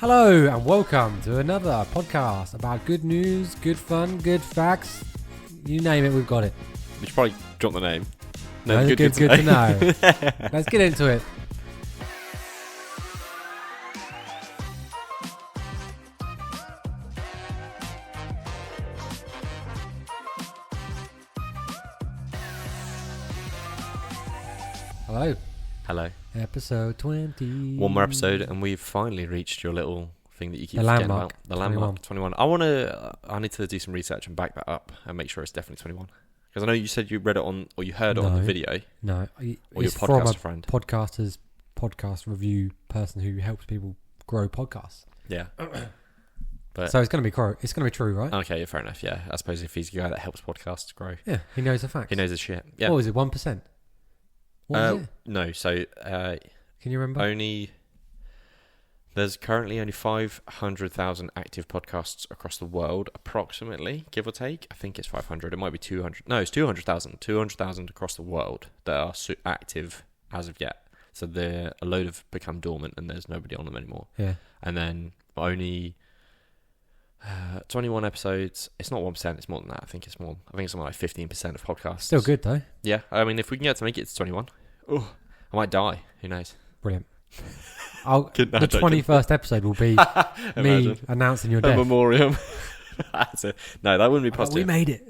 Hello and welcome to another podcast about good news, good fun, good facts. You name it, we've got it. You should probably drop the name. No, good to know. Let's get into it. Hello. Hello. Episode 20. One more episode and we've finally reached your little thing that you keep The forgetting landmark. about. The landmark, 21. I need to do some research and back that up and make sure it's definitely 21. Because I know you said you read it on, or you heard it on the video. No. Or your it's podcaster from a friend. podcaster's podcast review person who helps people grow podcasts. Yeah. So it's going to be true, right? Okay, fair enough, yeah. I suppose if he's a guy that helps podcasts grow. Yeah, he knows the facts. He knows his shit. Yeah. What was it, 1%? What was it? No, so... Can you remember? There's currently only 500,000 active podcasts across the world, approximately, give or take. I think it's 500. It might be 200. No, it's 200,000. 200,000 across the world that are active as of yet. So a load have become dormant and there's nobody on them anymore. Yeah. And then only 21 episodes. It's not 1%. It's more than that. I think it's more. I think it's something like 15% of podcasts. Still good though. Yeah. I mean, if we can get to make it to 21, I might die. Who knows? Brilliant. The 21st episode will be me announcing your death. A memoriam. No, that wouldn't be positive. We made it.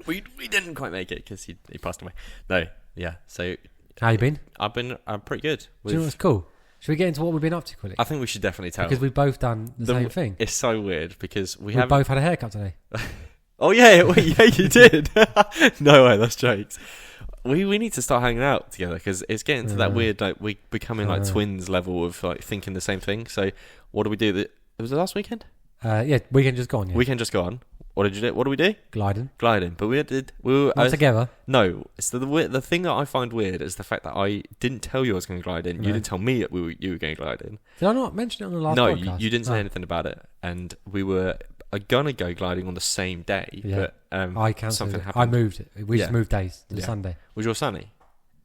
We didn't quite make it because he passed away. No, yeah. So how you been? I'm pretty good. Do you know what's cool? Should we get into what we've been up to quickly? I think we should definitely tell. Because we've both done the same thing. It's so weird because we both had a haircut today. Oh yeah, you did. No way, that's jokes. We need to start hanging out together because it's getting to that weird, like, we becoming like twins level of like thinking the same thing. So what do we do? Was it last weekend? Yeah, weekend just gone. Yeah. Weekend just gone. What did you do? What do we do? Gliding. But we were not together. No, it's the thing that I find weird is the fact that I didn't tell you I was going to glide in. No. You didn't tell me that you were going to glide in. Did I not mention it on the last podcast? No, you didn't say anything about it, and we were gonna go gliding on the same day. Yeah. But I cancelled something it. happened. I moved it. We just moved days to Sunday. Was yours sunny?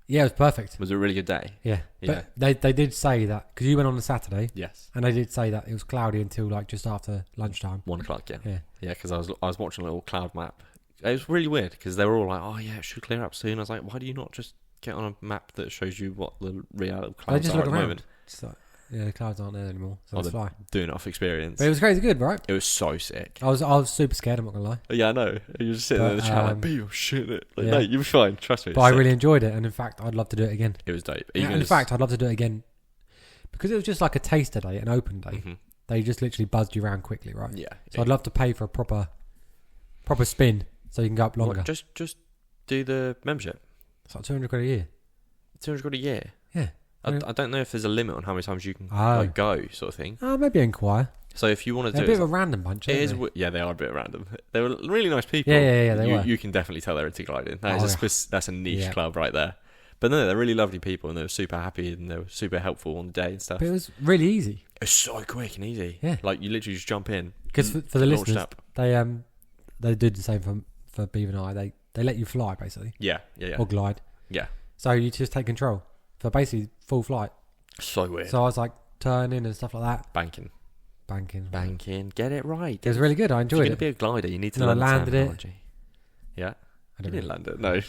Yeah, it was perfect. Was it a really good day? Yeah. But they did say that, because you went on the Saturday. Yes. And they did say that it was cloudy until like just after lunchtime. 1 o'clock, yeah. Yeah. Yeah, because I was watching a little cloud map. It was really weird because they were all like, oh yeah, it should clear up soon. I was like, why do you not just get on a map that shows you what the real clouds are at the moment? Just like, yeah, the clouds aren't there anymore. So it's fine. Doing it off experience. But it was crazy good, right? It was so sick. I was super scared, I'm not going to lie. Yeah, I know. You were just sitting there in the chat like, be shit it. Like, yeah. No, you were fine. Trust me. But I really enjoyed it. And in fact, I'd love to do it again. It was dope. In fact, I'd love to do it again. Because it was just like a taster day, an open day. Mm-hmm. They just literally buzzed you around quickly, right? Yeah. So I'd love to pay for a proper spin so you can go up longer. What, just do the membership. It's like 200 quid a year. 200 quid a year? Yeah. I don't know if there's a limit on how many times you can go, sort of thing. Maybe inquire. So if you want to do it, they're a bit of a random bunch. Yeah, they are a bit random. They were really nice people. Yeah, they were. You can definitely tell they're into gliding. That's a niche club right there. But no, they're really lovely people, and they were super happy, and they were super helpful on the day and stuff. But it was really easy. It's so quick and easy. Yeah, like you literally just jump in. Because for the listeners, they did the same for Beaver and I. They let you fly basically. Yeah. Or glide. Yeah. So you just take control for basically full flight. So weird. So I was like turning and stuff like that. Banking. Get it right. It was really good. I enjoyed it. If you're going to be a glider, you need to learn the terminology. Yeah. You didn't land it. No.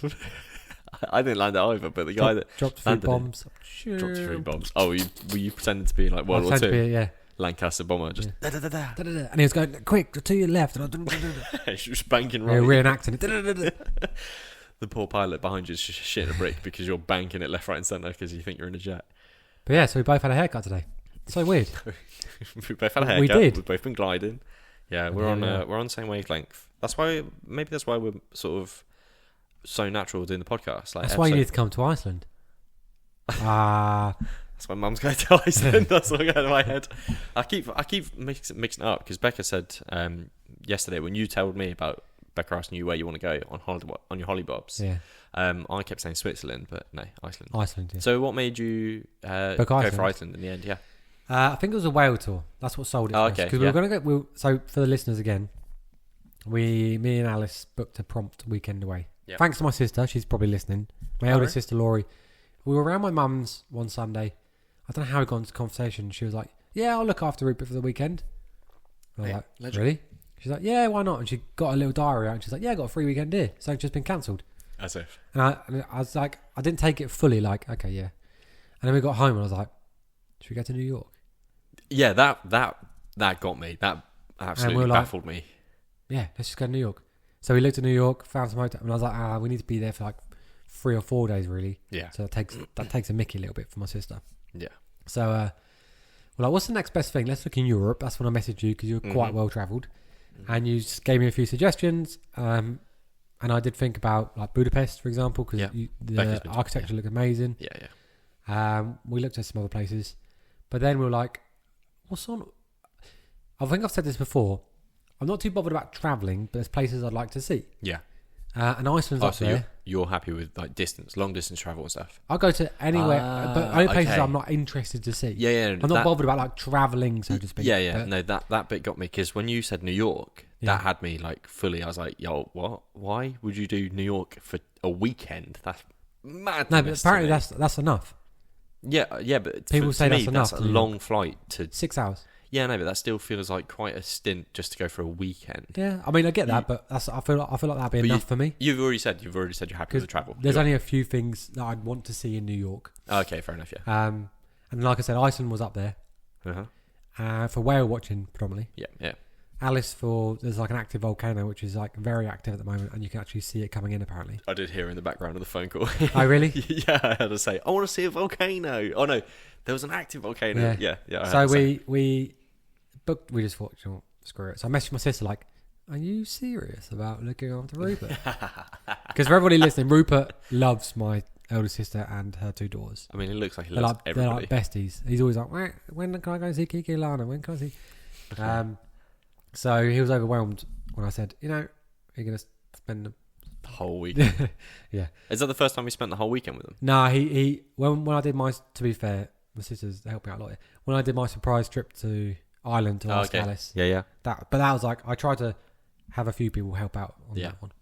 I didn't land it either, but the guy that dropped 3 bombs. Dropped 3 bombs. Oh, were you pretending to be like World War II? Yeah. Lancaster bomber, just and he was going quick to your left, and she was banking right. Reenacting it. The poor pilot behind you is just shitting a brick because you're banking it left, right, and centre because you think you're in a jet. But yeah, so we both had a haircut today. So weird. We both had a haircut. We did. We've both been gliding. Yeah, we're on the same wavelength. That's why we're sort of so natural doing the podcast. Like that's why you need to come to Iceland. That's why Mum's going to Iceland. That's what going to my head. I keep mixing it up because Becca said yesterday when you told me about Becca asking you where you want to go on your hollybobs. Yeah. I kept saying Switzerland, but no, Iceland. Iceland. Yeah. So what made you go for Iceland in the end? Yeah. I think it was a whale tour. That's what sold it. Okay. Because we were going to go. So for the listeners again, me and Alice booked a prompt weekend away. Yep. Thanks to my sister. She's probably listening. My eldest sister, Laurie. We were around my mum's one Sunday. I don't know how we got into conversation. She was like, yeah, I'll look after Rupert for the weekend. I was Mate, like, legend. really? She's like, yeah, why not? And she got a little diary out and she's like, yeah, I got a free weekend here. So it's just been cancelled. As if. And I was like, I didn't take it fully, like, okay, yeah. And then we got home and I was like, should we go to New York? Yeah, that got me. That absolutely baffled me. Yeah, let's just go to New York. So we looked at New York, found some hotel, and I was like, we need to be there for like 3 or 4 days, really. Yeah. So that takes a mickey a little bit for my sister. Yeah. So, we're like, what's the next best thing? Let's look in Europe. That's when I messaged you because you're quite well travelled, and you just gave me a few suggestions. And I did think about like Budapest, for example, because the architecture looked amazing. Yeah. We looked at some other places, but then we were like, what's on? I think I've said this before. I'm not too bothered about travelling, but there's places I'd like to see. Yeah. And Iceland's up there. You're happy with like long distance travel and stuff? I'll go to anywhere, but only places I'm not interested to see. Yeah. I'm not bothered about like travelling, so to speak. Yeah. No, that bit got me because when you said New York, that had me like fully. I was like, yo, what? Why would you do New York for a weekend? That's mad. No, but apparently that's enough. Yeah, but people say that's enough. That's a long flight to 6 hours. Yeah, no, but that still feels like quite a stint just to go for a weekend. Yeah, I mean, I get that, but I feel like that'd be enough for me. You've already said you're happy with the travel. There's only a few things that I'd want to see in New York. Okay, fair enough. Yeah. And like I said, Iceland was up there. For whale watching predominantly. Yeah. Alice there's like an active volcano which is like very active at the moment, and you can actually see it coming in apparently. I did hear in the background of the phone call. Oh really? Yeah, I had to say, I want to see a volcano. Oh no, there was an active volcano. Yeah. So we just thought, you know, screw it. So I messaged my sister like, are you serious about looking after Rupert? Because for everybody listening, Rupert loves my elder sister and her 2 daughters. I mean, it looks like he loves everybody. They're like besties. He's always like, when can I go and see Kiki and Lana? When can I see? So he was overwhelmed when I said, you know, you're going to spend the whole weekend. Yeah. Is that the first time we spent the whole weekend with him? Nah, when I did my, to be fair, my sisters helped me out a lot. When I did my surprise trip to Ireland to ask Alice. Yeah. But that was like, I tried to have a few people help out on that one.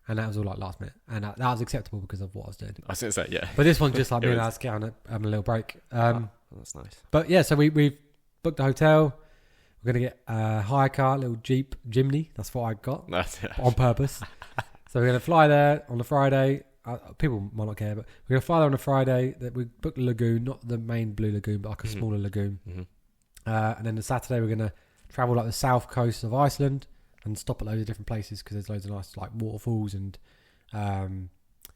And that was all like last minute. And that was acceptable because of what I was doing. I was going to say, yeah. But this one's just like me and Alice having a little break. That's nice. But yeah, so we've booked a hotel. We're going to get a hire car, a little Jeep Jimny. That's what I got on purpose. So we're going to fly there on the Friday. People might not care, but we're going to fly there on a Friday. We booked the lagoon, not the main blue lagoon, but like a smaller lagoon. And then the Saturday we're going to travel like the south coast of Iceland and stop at loads of different places because there's loads of nice like waterfalls and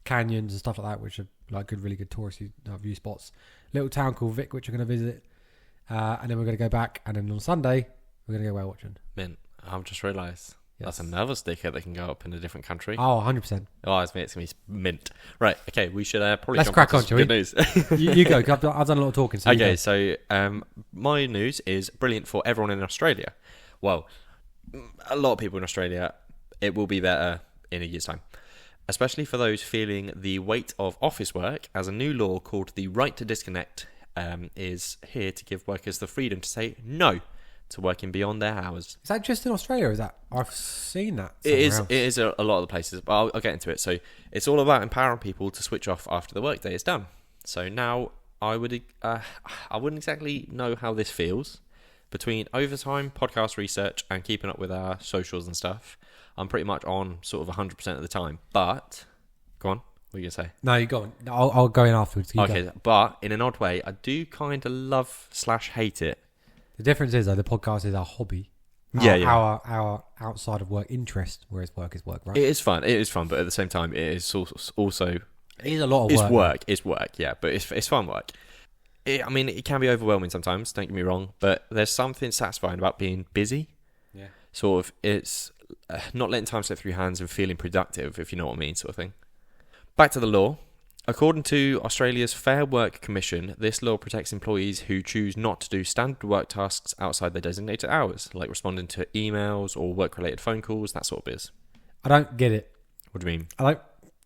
canyons and stuff like that, which are like really good touristy view spots. Little town called Vic, which we're going to visit. And then we're going to go back, and then on Sunday we're going to go whale watching. Mint, I've just realised that's another sticker that can go up in a different country. Oh, 100%. Oh, it's going to be mint. Right, okay, we should probably let's crack on, shall we? Good news. you go, I've done a lot of talking. So okay, so my news is brilliant for everyone in Australia. Well, a lot of people in Australia, it will be better in a year's time. Especially for those feeling the weight of office work, as a new law called the Right to Disconnect is here to give workers the freedom to say no to working beyond their hours. Is that just in Australia, or is that... I've seen that It is. else. It is a lot of the places, but I'll get into it. So it's all about empowering people to switch off after the workday is done. So now I wouldn't exactly know how this feels. Between overtime, podcast research, and keeping up with our socials and stuff, I'm pretty much on sort of 100% of the time. But, go on, what are you going to say? No, you go on. I'll go in afterwards. Okay, but in an odd way, I do kind of love/hate it. The difference is, though, the podcast is our hobby. Our outside of work interest, whereas work is work, right? It is fun, but at the same time, it is also... It is a lot of work. It's work, yeah, but it's fun work. It can be overwhelming sometimes, don't get me wrong, but there's something satisfying about being busy. Yeah. Sort of, it's not letting time slip through your hands and feeling productive, if you know what I mean, sort of thing. Back to the law. According to Australia's Fair Work Commission, this law protects employees who choose not to do standard work tasks outside their designated hours, like responding to emails or work-related phone calls, that sort of biz. I don't get it. What do you mean? I don't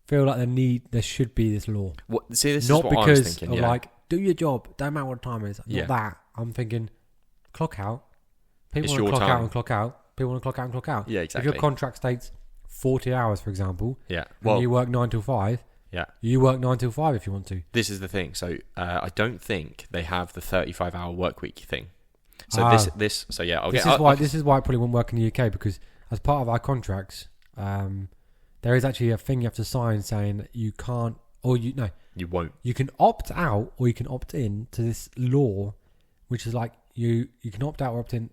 feel like there should be this law. See, this not is what because I was thinking, of like, do your job, don't matter what time it is. Not that. I'm thinking, clock out. People want to clock out and clock out. People want to clock out and clock out. Yeah, exactly. If your contract states 40 hours, for example, well, and you work 9 till 5, you work 9 till 5 if you want to. This is the thing. So I don't think they have the 35-hour work week thing. So this. So yeah, this is why it probably won't work in the UK, because as part of our contracts, there is actually a thing you have to sign saying that you can't, or you won't. You can opt out or you can opt in to this law, which is like you can opt out or opt in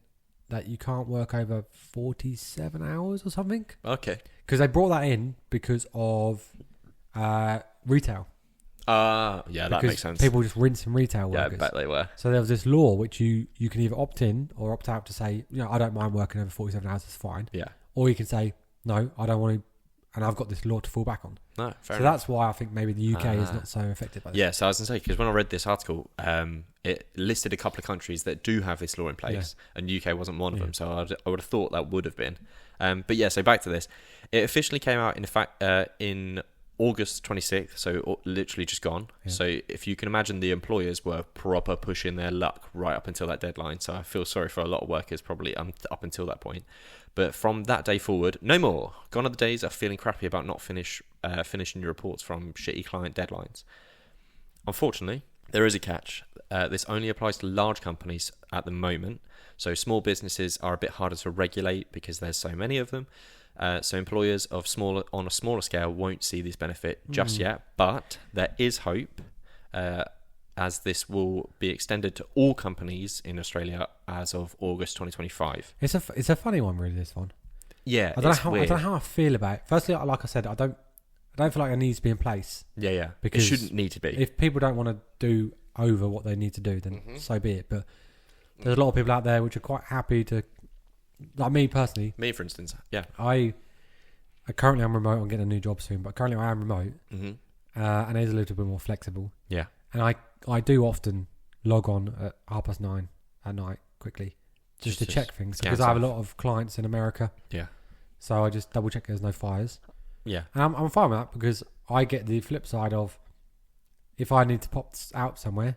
that you can't work over 47 hours or something. Okay. Because they brought that in because of retail. Yeah, that makes sense. People just rinsing retail workers. Yeah, I bet they were. So there was this law which you can either opt in or opt out to say, I don't mind working over 47 hours, it's fine. Yeah. Or you can say, no, I don't want to, and I've got this law to fall back on. No, fair enough. That's why I think maybe the UK is not so affected by this. Yeah, so I was going to say, because when I read this article, it listed a couple of countries that do have this law in place, and UK wasn't one of them, so I would have thought that would have been. But yeah, so back to this. It officially came out, in August 26th, so literally just gone. Yeah. So if you can imagine, the employers were proper pushing their luck right up until that deadline. So I feel sorry for a lot of workers probably up until that point. But from that day forward, no more. Gone are the days of feeling crappy about not finishing your reports from shitty client deadlines. Unfortunately, there is a catch. This only applies to large companies at the moment. So small businesses are a bit harder to regulate because there's so many of them. So employers on a smaller scale won't see this benefit just yet, but there is hope, as this will be extended to all companies in Australia as of August 2025. It's a funny one, really. This one, yeah. I don't know how I feel about it. Firstly, like I said, I don't feel like it needs to be in place. Yeah. Because it shouldn't need to be. If people don't want to do over what they need to do, then so be it. But there's a lot of people out there which are quite happy to. Like me personally. Me, for instance, yeah. I currently am remote. I'm getting a new job soon, but currently I am remote, and it is a little bit more flexible. Yeah. And I do often log on at 9:30 at night quickly, just to check things, because I have a lot of clients in America. Yeah. So I just double check there's no fires. Yeah. And I'm fine with that, because I get the flip side of, if I need to pop out somewhere,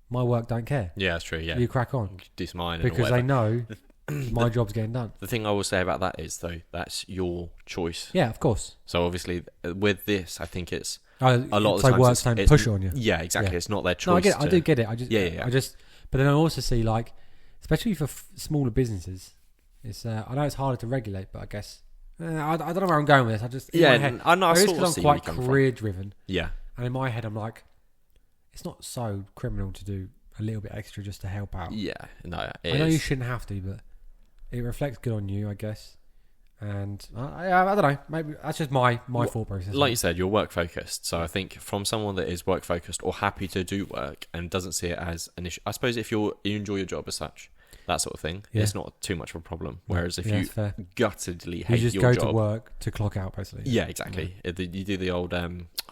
my work don't care. Yeah, that's true. Yeah. You crack on. You do some mine, because they know. My job's getting done. The thing I will say about that is, though, that's your choice. Yeah, of course. So obviously, with this, I think it's a lot of the times work don't push it on you. Yeah, exactly. Yeah. It's not their choice. No, I get it. I do get it. I just, but then I also see, like, especially for smaller businesses, it's I know it's harder to regulate, but I guess I don't know where I'm going with this. I just in my head, I know. I'm quite career driven. Yeah, and in my head, I'm like, it's not so criminal to do a little bit extra just to help out. Yeah, no, I know you shouldn't have to, but it reflects good on you, I guess. And I don't know, maybe that's just my thought process. Like you said, you're work focused, so I think from someone that is work focused or happy to do work and doesn't see it as an issue, I suppose if you enjoy your job as such, that sort of thing, it's not too much of a problem. Whereas if you guttedly hate your job, you just go to work to clock out, basically. Yeah, exactly. You do the old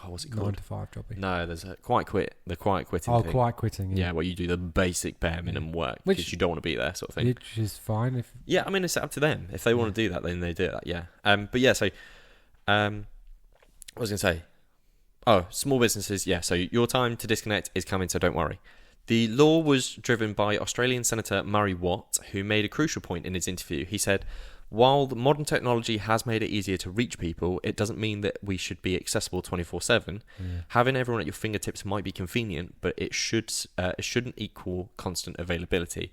what's it called? 9 to 5 job. No, there's a quiet quitting. Oh, thing. Quiet quitting. Yeah, where you do the basic bare minimum work because you don't want to be there, sort of thing. Which is fine if. Yeah, I mean, it's up to them. If they want to do that, then they do that. Yeah. But yeah, so what was I going to say? Oh, small businesses. Yeah. So your time to disconnect is coming, so don't worry. The law was driven by Australian Senator Murray Watt, who made a crucial point in his interview. He said, while the modern technology has made it easier to reach people, it doesn't mean that we should be accessible 24/7. Having everyone at your fingertips might be convenient, but it shouldn't equal constant availability.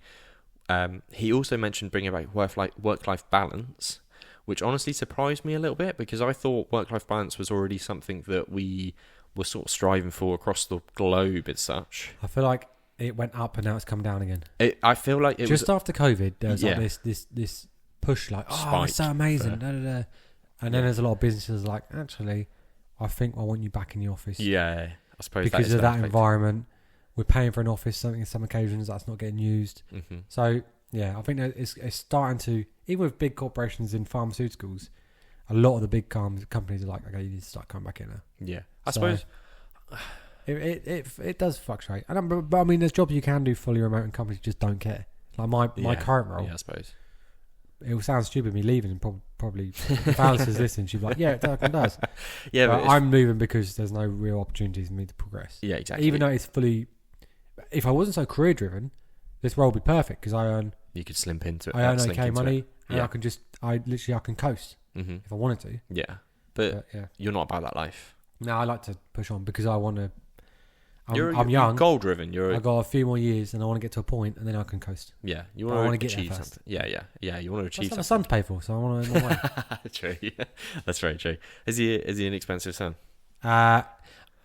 He also mentioned bringing back work-life balance, which honestly surprised me a little bit, because I thought work-life balance was already something that we were sort of striving for across the globe as such. I feel like it went up and now it's come down again. I feel like it just after COVID, there was like this push, like, oh, it's so amazing, and then there's a lot of businesses like, actually, I think I want you back in the office. Yeah, I suppose because of that environment. We're paying for an office. Something in some occasions that's not getting used. So yeah, I think that it's starting to, even with big corporations in pharmaceuticals, a lot of the big companies are like, okay, you need to start coming back in now. Yeah, I suppose it does fluctuate. But I mean, there's jobs you can do fully remote, and companies just don't care. Like my current role. Yeah, I suppose. It will sound stupid me leaving, and probably if Alice is listening, she'd be like, yeah, it does. Yeah, but I'm moving because there's no real opportunities for me to progress. Yeah, exactly. Even though it's fully, if I wasn't so career driven, this role would be perfect, because I earn. You could slip into it. I earn okay money, and I can coast if I wanted to. Yeah, but you're not about that life. No, I like to push on because I want to. I'm young. You're goal-driven. I've got a few more years, and I want to get to a point, and then I can coast. Yeah, you want to achieve something. Yeah. You want to achieve something. That's what my son's paid for, so I want to. True. Yeah. That's very true. Is he an expensive son?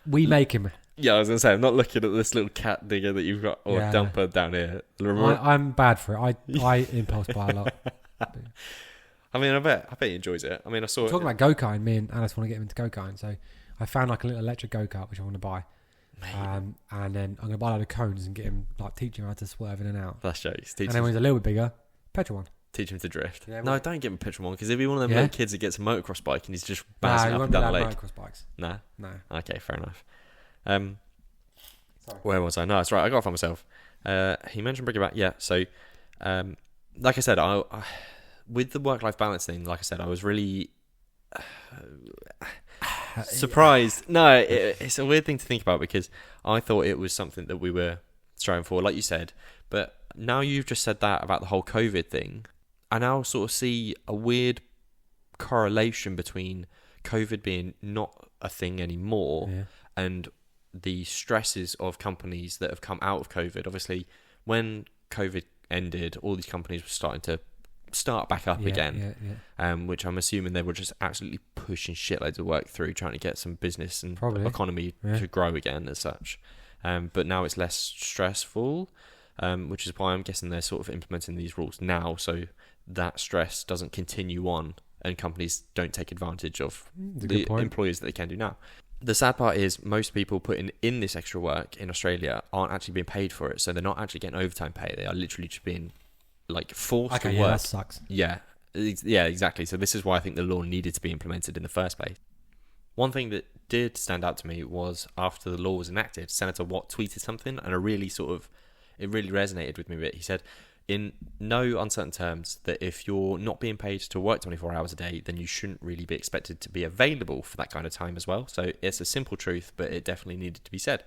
We make him. Yeah, I was going to say, I'm not looking at this little cat digger that you've got, or dumper down here. I'm bad for it. I impulse buy a lot. I mean, I bet he enjoys it. I mean, I saw... Talking about go-karting, me and Alice want to get him into go-karting, so I found like a little electric go-kart, which I want to buy. And then I'm going to buy a load of cones and get him, like, teach him how to swerve in and out. That's jokes. And then when he's a little bit bigger, petrol one. Teach him to drift. Yeah, no, don't give him a petrol one, because he'll be one of them little kids that gets a motocross bike and he's just bouncing up and down the lake. Motocross bikes. No? No. Okay, fair enough. Sorry. Where was I? No, that's right. I got off on myself. He mentioned bringing back... Yeah, so... like I said, I with the work-life balance thing, like I said, I was really... surprised. No, it's a weird thing to think about, because I thought it was something that we were striving for, like you said. But now you've just said that about the whole COVID thing, I now sort of see a weird correlation between COVID being not a thing anymore and the stresses of companies that have come out of COVID. Obviously, when COVID ended, all these companies were starting to start back up again, which I'm assuming they were just absolutely pushing shitloads of work through, trying to get some business and economy to grow again as such. But now it's less stressful, which is why I'm guessing they're sort of implementing these rules now, so that stress doesn't continue on and companies don't take advantage of the employers that they can do now. The sad part is most people putting in this extra work in Australia aren't actually being paid for it, so they're not actually getting overtime pay. They are literally just being like forced to work. Yeah, that sucks. Yeah, exactly. So this is why I think the law needed to be implemented in the first place. One thing that did stand out to me was after the law was enacted, Senator Watt tweeted something, and it really resonated with me a bit. He said, in no uncertain terms, that if you're not being paid to work 24 hours a day, then you shouldn't really be expected to be available for that kind of time as well. So it's a simple truth, but it definitely needed to be said.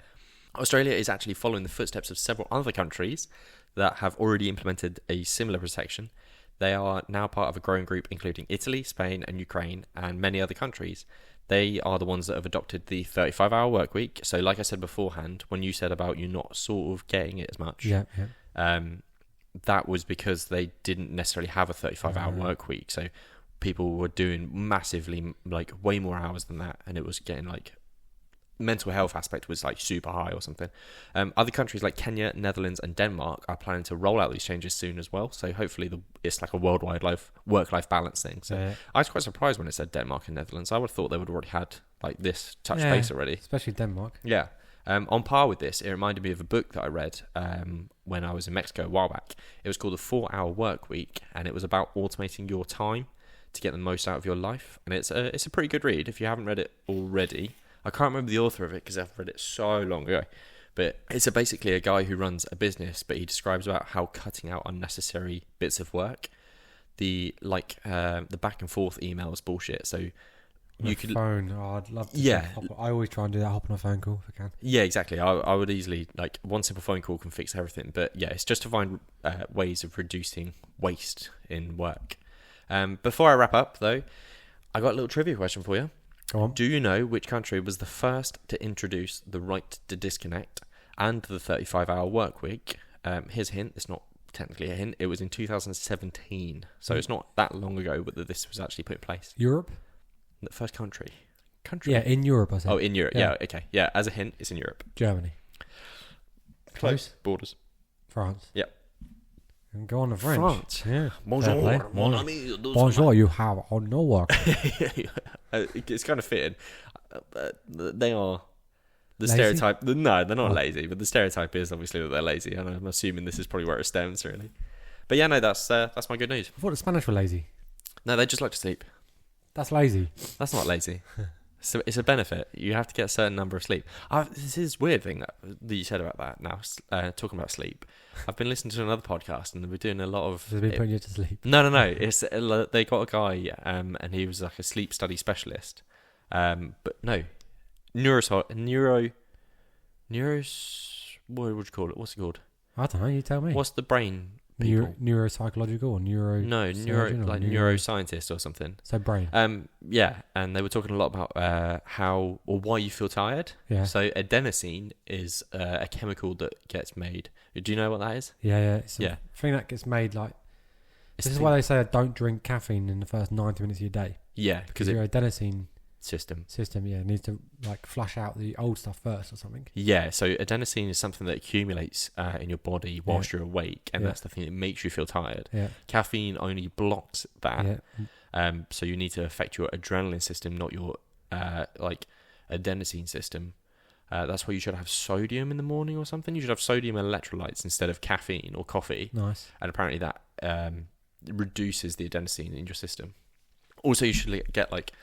Australia is actually following the footsteps of several other countries that have already implemented a similar protection. They are now part of a growing group including Italy, Spain and Ukraine and many other countries. They are the ones that have adopted the 35-hour work week. So like I said beforehand, when you said about you not sort of getting it as much, that was because they didn't necessarily have a 35-hour work week. So people were doing massively, like way more hours than that, and it was getting like mental health aspect was like super high or something. Other countries like Kenya, Netherlands and Denmark are planning to roll out these changes soon as well. So hopefully it's like a worldwide work-life balance thing. So I was quite surprised when it said Denmark and Netherlands. I would have thought they would have already had like this touch base already. Especially Denmark. Yeah. On par with this, it reminded me of a book that I read when I was in Mexico a while back. It was called The 4-Hour Work Week, and it was about automating your time to get the most out of your life. And it's a pretty good read if you haven't read it already. I can't remember the author of it because I've read it so long ago. But it's basically a guy who runs a business, but he describes about how cutting out unnecessary bits of work, the back and forth emails bullshit. So you could phone. Oh, I'd love to. Yeah, I always try and do that. Hop on a phone call if I can. Yeah, exactly. I would easily one simple phone call can fix everything. But yeah, it's just to find ways of reducing waste in work. Before I wrap up, though, I got a little trivia question for you. Go on. Do you know which country was the first to introduce the right to disconnect and the 35-hour work week? Here's a hint. It's not technically a hint. It was in 2017. So it's not that long ago that this was actually put in place. Europe? The first country. Yeah, in Europe, I said. Oh, in Europe. Yeah, okay. Yeah, as a hint, it's in Europe. Germany. Close. Borders. France. Yep. And go on to French. France. Yeah. Bonjour, mon ami. Bonjour, you have no work. It's kind of fitting. They are the lazy? stereotype. No, they're not lazy, but the stereotype is obviously that they're lazy, and I'm assuming this is probably where it stems, really. But yeah, no, that's my good news. I thought the Spanish were lazy. No, they just like to sleep. That's lazy. That's not lazy. So it's a benefit. You have to get a certain number of sleep. This is weird thing that you said about that. Now talking about sleep, I've been listening to another podcast and we're doing a lot of. They've been putting you to sleep. No. It's they got a guy and he was like a sleep study specialist. But no, what would you call it? What's it called? I don't know. You tell me. What's the brain people. Neuropsychological or neuro? No, neuroscientist or something. So brain. Yeah, and they were talking a lot about how or why you feel tired. Yeah. So adenosine is a chemical that gets made. Do you know what that is? Yeah. It's a thing that gets made like. This is why they say don't drink caffeine in the first 90 minutes of your day. Yeah, because your adenosine system needs to like flush out the old stuff first or something. Yeah, so adenosine is something that accumulates in your body whilst you're awake, and that's the thing that makes you feel tired. Yeah. Caffeine only blocks that. So you need to affect your adrenaline system, not your adenosine system. That's why you should have sodium in the morning or something. You should have sodium electrolytes instead of caffeine or coffee. Nice. And apparently that reduces the adenosine in your system. Also, you should get like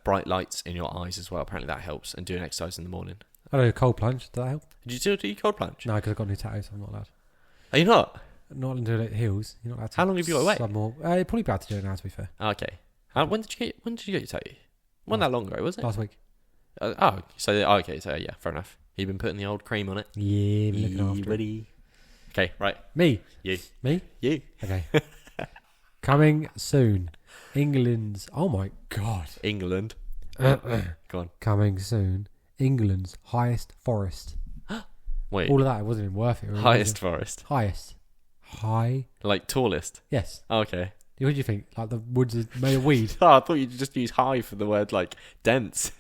bright lights in your eyes as well. Apparently that helps. And do an exercise in the morning. I do a cold plunge. Does that help? Did you still do cold plunge? No, because I've got new tattoos. So I'm not allowed. Are you not? Not until it heals. You're not allowed to. How long have you got away? Some more. You'll probably be able to do it now, to be fair. Okay. When did you get your tattoo? Wasn't that long ago, was it? Last week. Yeah, fair enough. You've been putting the old cream on it. Yeah, been looking after it. Okay, right. Me. You. Me? You. Okay. Coming soon. England's... Oh my God. England. Go on. Coming soon. England's highest forest. Wait. All of that, it wasn't even worth it. Highest forest? Highest. High. Like tallest? Yes. Oh, okay. What do you think? Like the woods are made of weed? I thought you'd just use high for the word like dense.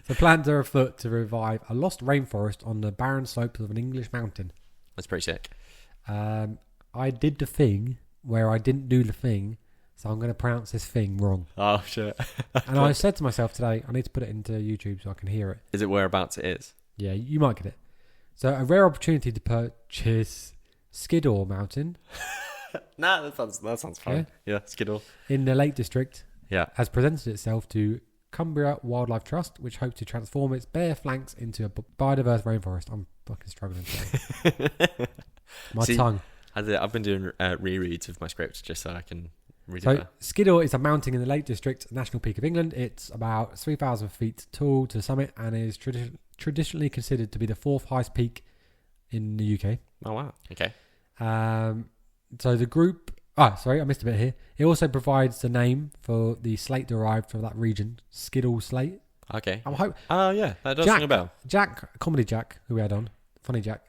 The plans are afoot to revive a lost rainforest on the barren slopes of an English mountain. That's pretty sick. I did the thing where I didn't do the thing, so I'm going to pronounce this thing wrong. Oh, shit. And I said to myself today, I need to put it into YouTube so I can hear it. Is it whereabouts it is? Yeah, you might get it. So, a rare opportunity to purchase Skiddaw Mountain. Nah, that sounds fun. Yeah, Skiddaw. In the Lake District. Yeah. Has presented itself to Cumbria Wildlife Trust, which hopes to transform its bare flanks into a biodiverse rainforest. I'm fucking struggling today. My tongue. I've been doing rereads of my script just so I can read it better. Skiddaw is a mountain in the Lake District, national peak of England. It's about 3,000 feet tall to the summit and is traditionally considered to be the fourth highest peak in the UK. Oh, wow. Okay. So the group... I missed a bit here. It also provides the name for the slate derived from that region, Skiddle slate. Okay. Yeah, that does ring a bell. Comedy Jack, who we had on, Funny Jack,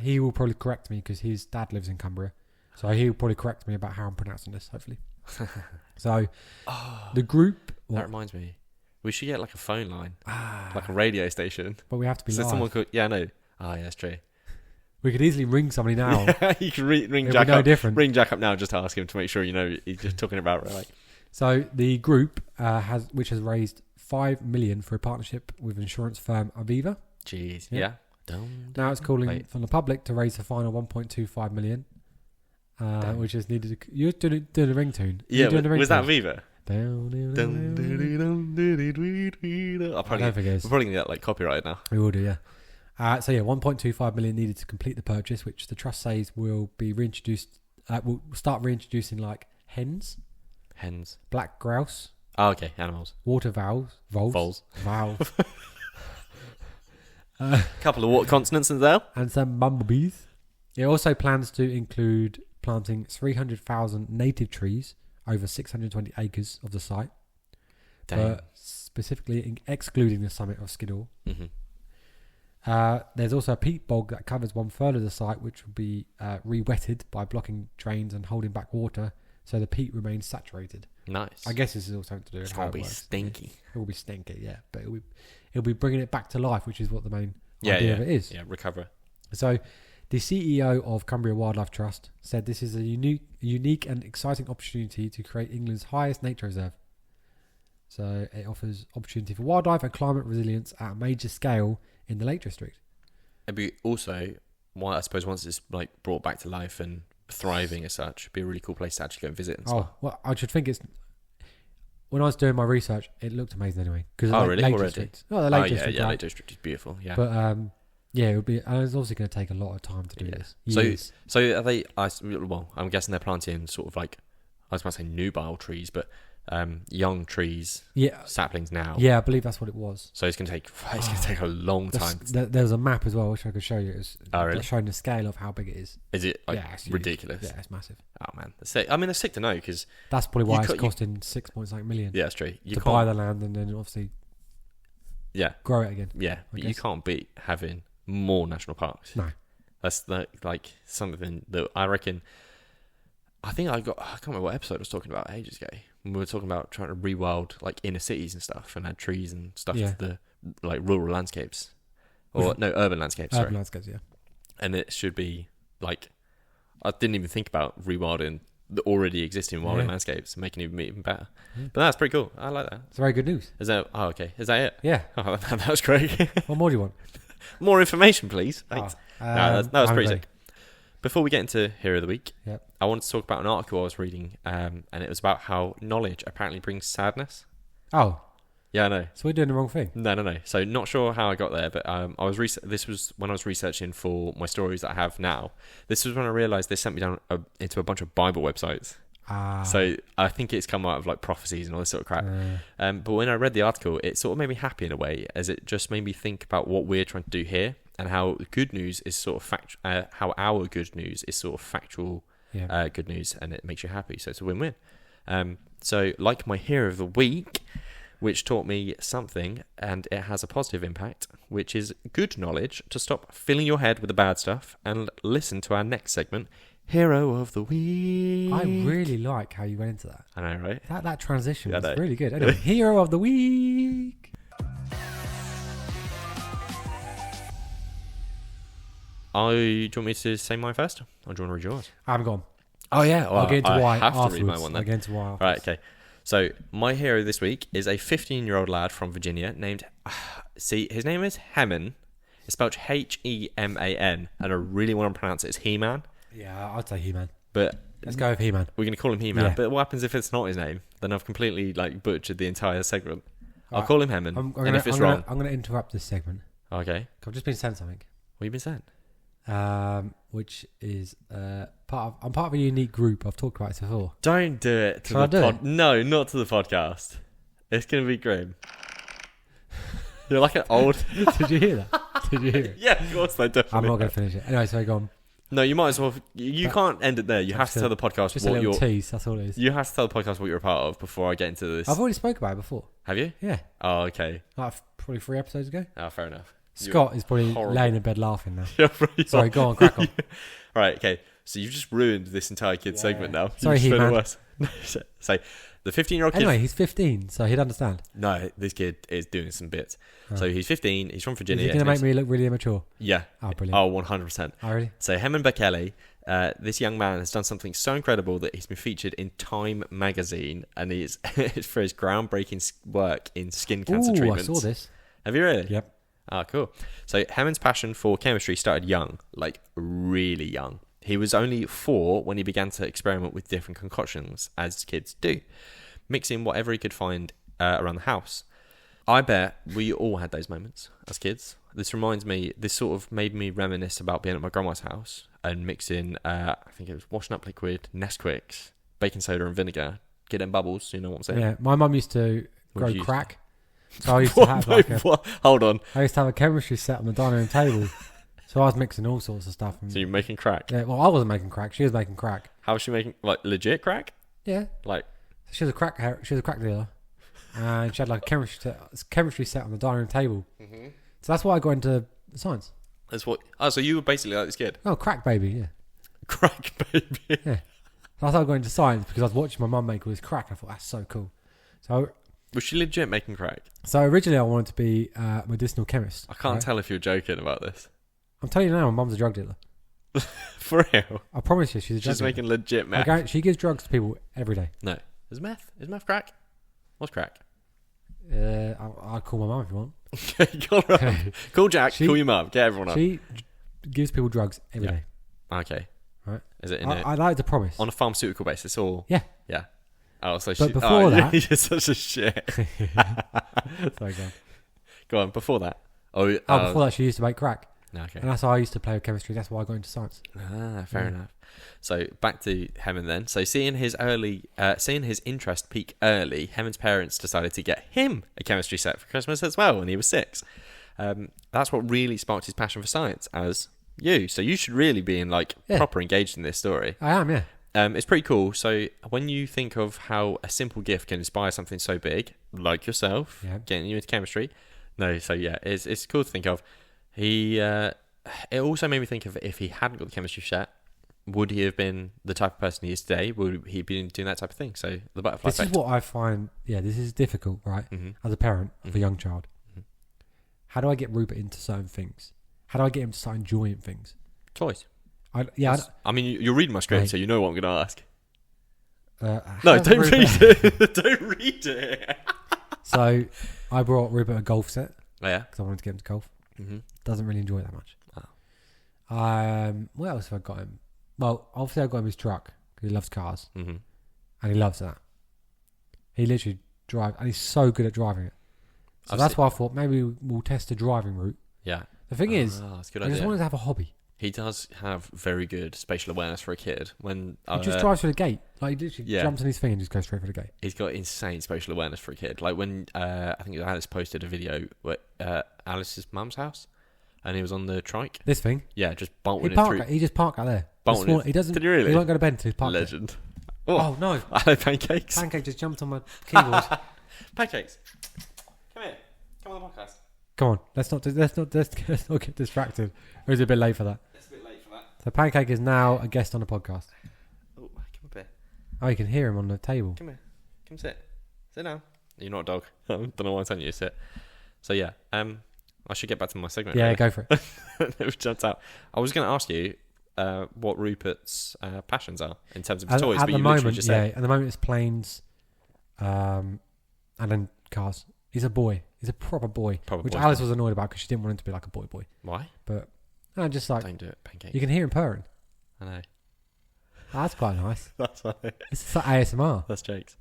he will probably correct me because his dad lives in Cumbria. So he'll probably correct me about how I'm pronouncing this, hopefully. So the group... That reminds me. We should get like a phone line, like a radio station. But we have to be live. Someone could... Yeah, no. Oh, yeah, that's true. We could easily ring somebody now. You can ring Jack up. Different. Ring Jack up now just to ask him to make sure you know he's just talking about like. So the group has raised $5 million for a partnership with insurance firm Aviva. Jeez, yeah. Now it's calling from the public to raise a final $1.25 million, which is needed. You're doing a ringtone. Yeah, was that Aviva? I don't think it is. We're probably gonna get like copyrighted now. We will do, yeah. $1.25 million needed to complete the purchase, which the trust says will be reintroduced. Will start reintroducing like hens, black grouse. Oh, okay, animals. Water voles. Couple of water consonants in there, and some bumblebees. It also plans to include planting 300,000 native trees over 620 acres of the site, but specifically excluding the summit of Skiddaw. Mm-hmm. There's also a peat bog that covers 1/3 of the site, which will be re-wetted by blocking drains and holding back water, so the peat remains saturated. Nice. I guess this is all something to do with how it works. Stinky. It will be stinky, yeah, but it'll be bringing it back to life, which is what the main idea of it is. Yeah, recover. So, the CEO of Cumbria Wildlife Trust said this is a unique and exciting opportunity to create England's highest nature reserve. So, it offers opportunity for wildlife and climate resilience at a major scale in the Lake District. It'd be also, I suppose, once it's like brought back to life and thriving as such, it'd be a really cool place to actually go and visit. And stuff. Well, I should think it's. When I was doing my research, it looked amazing anyway. Really? Lake Already? District. Oh, the Lake District. Yeah, Lake District is beautiful. Yeah, but it would be. And it's also going to take a lot of time to do this. Years. So are they? I'm guessing they're planting sort of like, I was about to say nubile trees, but young trees, saplings now. Yeah, I believe that's what it was. So it's going to take a long time. There was a map as well, which I could show you. It's really? showing the scale of how big it is. Is it it's ridiculous? Yeah, it's massive. Oh man, that's sick. I mean, it's sick to know because that's probably why it's costing $6 million. Yeah, that's true. To buy the land and then obviously grow it again. Yeah, but you can't beat having more national parks. No, that's like something that I reckon. I can't remember what episode I was talking about ages ago. We were talking about trying to rewild like inner cities and stuff and add trees and stuff to the like rural landscapes. Urban landscapes. Urban landscapes, yeah. And it should be like, I didn't even think about rewilding the already existing wild landscapes and making it even better. Yeah. But that's pretty cool. I like that. It's very good news. Is that it? Yeah. Oh, that was great. What more do you want? More information, please. Thanks. That was pretty sick. Before we get into Hero of the Week, I wanted to talk about an article I was reading, and it was about how knowledge apparently brings sadness. Oh. Yeah, I know. So we're doing the wrong thing. No. So not sure how I got there, but this was when I was researching for my stories that I have now. This was when I realised they sent me down into a bunch of Bible websites. So I think it's come out of like prophecies and all this sort of crap. But when I read the article, it sort of made me happy in a way, as it just made me think about what we're trying to do here and how good news is sort of how our good news is sort of factual good news, and it makes you happy. So it's a win-win. So like my Hero of the Week, which taught me something, and it has a positive impact, which is good knowledge to stop filling your head with the bad stuff and listen to our next segment, Hero of the Week. I really like how you went into that. I know, right? That transition was really good. Anyway, Hero of the Week. Do you want me to say mine first? Or do you want to read yours? I'm gone. Oh, yeah. Well, I'll get into why I have afterwards. to read my one then. I'll get into why afterwards. Right, okay. So, my hero this week is a 15-year-old lad from Virginia named... his name is Heman. It's spelled Heman, and I really want to pronounce it as He-Man. Yeah, I'd say He-Man. But let's go with He-Man. We're going to call him He-Man. Yeah. But what happens if it's not his name? Then I've completely butchered the entire segment. I'll call him Heman, and if it's wrong... I'm going to interrupt this segment. Okay. I've just been sent something. What have you been sent? Which is I'm part of a unique group. I've talked about it before. Don't do it to the pod. No, not to the podcast. It's going to be grim. You're like an old... Did you hear that? Did you hear it? Yeah, of course I definitely. I'm not going to finish it. Anyway, so go on. No, you might as well... You can't end it there. You have to tell the podcast just what a little you're... tease, that's all it is. You have to tell the podcast what you're a part of before I get into this. I've already spoke about it before. Have you? Yeah. Oh, okay. Like probably 3 episodes ago. Oh, fair enough. Scott is probably horrible. laying in bed laughing now. Yeah, sorry, go on, crack on. Right, okay. So you've just ruined this entire kid's segment now. Sorry, He-Man. So the 15-year-old kid... Anyway, he's 15, so he'd understand. No, this kid is doing some bits. Oh. So he's 15, he's from Virginia. Is he going to make me look really immature? Yeah. Oh, brilliant. Oh, 100%. Oh, really? So Heman Bekele, this young man has done something so incredible that he's been featured in Time magazine, and it's for his groundbreaking work in skin cancer treatments. I saw this. Have you really? Yep. Ah, cool. So Heman's passion for chemistry started young, like really young. He was only 4 when he began to experiment with different concoctions, as kids do, mixing whatever he could find around the house. I bet we all had those moments as kids. This sort of made me reminisce about being at my grandma's house and mixing, I think it was washing up liquid, Nesquik's, baking soda and vinegar, getting bubbles, you know what I'm saying? Yeah, my mum used to grow crack. So I used to have Hold on. I used to have a chemistry set on the dining room table. So I was mixing all sorts of stuff. So you're making crack? Yeah, well, I wasn't making crack. She was making crack. How was she making, like, legit crack? Yeah. Like... She was a crack dealer. And she had like a chemistry set on the dining room table. Mm-hmm. So that's why I got into science. That's what... Oh, so you were basically like this kid? Oh, crack baby, yeah. Crack baby? Yeah. So I started going into science because I was watching my mum make all this crack. I thought, that's so cool. So... Was she legit making crack? So originally I wanted to be a medicinal chemist. I can't tell if you're joking about this. I'm telling you now, my mum's a drug dealer. For real? I promise you, she's a drug dealer. Making legit meth. She gives drugs to people every day. No. Is meth crack? What's crack? I'll call my mum if you want. Okay, call Jack, call your mum, get everyone up. She gives people drugs every day. Okay. Right. Is it I like to promise. On a pharmaceutical basis or? Yeah. Yeah. Oh, so but before that... You're such a shit. Sorry, go on, before that. Before that she used to make crack. Okay. And that's how I used to play with chemistry. That's why I got into science. Fair enough. So back to Hemant then. So seeing his interest peak early, Hemant's parents decided to get him a chemistry set for Christmas as well when he was 6. That's what really sparked his passion for science as you. So you should really be proper engaged in this story. I am, yeah. It's pretty cool. So when you think of how a simple gift can inspire something so big, like yourself, getting you into chemistry. It's cool to think of. It also made me think of if he hadn't got the chemistry set, would he have been the type of person he is today? Would he be doing that type of thing? So the butterfly effect. This is what I find, this is difficult, right? Mm-hmm. As a parent of a young child. Mm-hmm. How do I get Rupert into certain things? How do I get him to start enjoying things? Choice. You're reading my script, so you know what I'm going to ask. No, don't read it. Don't read it. So I brought Rupert a golf set. Oh, yeah? Because I wanted to get him to golf. Mm-hmm. Doesn't really enjoy it that much. Oh. What else have I got him? Well, obviously I got him his truck because he loves cars. Mm-hmm. And he loves that. He literally drives, and he's so good at driving it. So that's why I thought maybe we'll test the driving route. Yeah. The thing is, that's a good I just wanted to have a hobby. He does have very good spatial awareness for a kid. When he just drives through the gate. Like, he literally jumps in his thing and just goes straight for the gate. He's got insane spatial awareness for a kid. Like when I think Alice posted a video at Alice's mum's house, and he was on the trike. This thing? Yeah, just bolting it through. He just parked out there. He doesn't. Did he really? He won't go to bed until he's parked. Legend. There. Oh no! Hello, Pancakes. Pancake just jumped on my keyboard. Pancakes, come here. Come on the podcast. Come on, let's not get distracted. Or is it a bit late for that? It's a bit late for that. So Pancake is now a guest on the podcast. Oh, come up here. Oh, you can hear him on the table. Come here. Come sit. Sit down. You're not a dog. I don't know why I'm telling you to sit. So yeah, I should get back to my segment. Yeah, really. go for it. It jumped out. I was going to ask you what Rupert's passions are in terms of his toys, but you literally just said. At the moment it's planes, and then cars. He's a boy. He's a proper boy. Which Alice was annoyed about because she didn't want him to be like a boy. Why? But just like don't do it, Pancake. You can hear him purring. I know. That's quite nice. That's funny. It's like ASMR. That's jokes.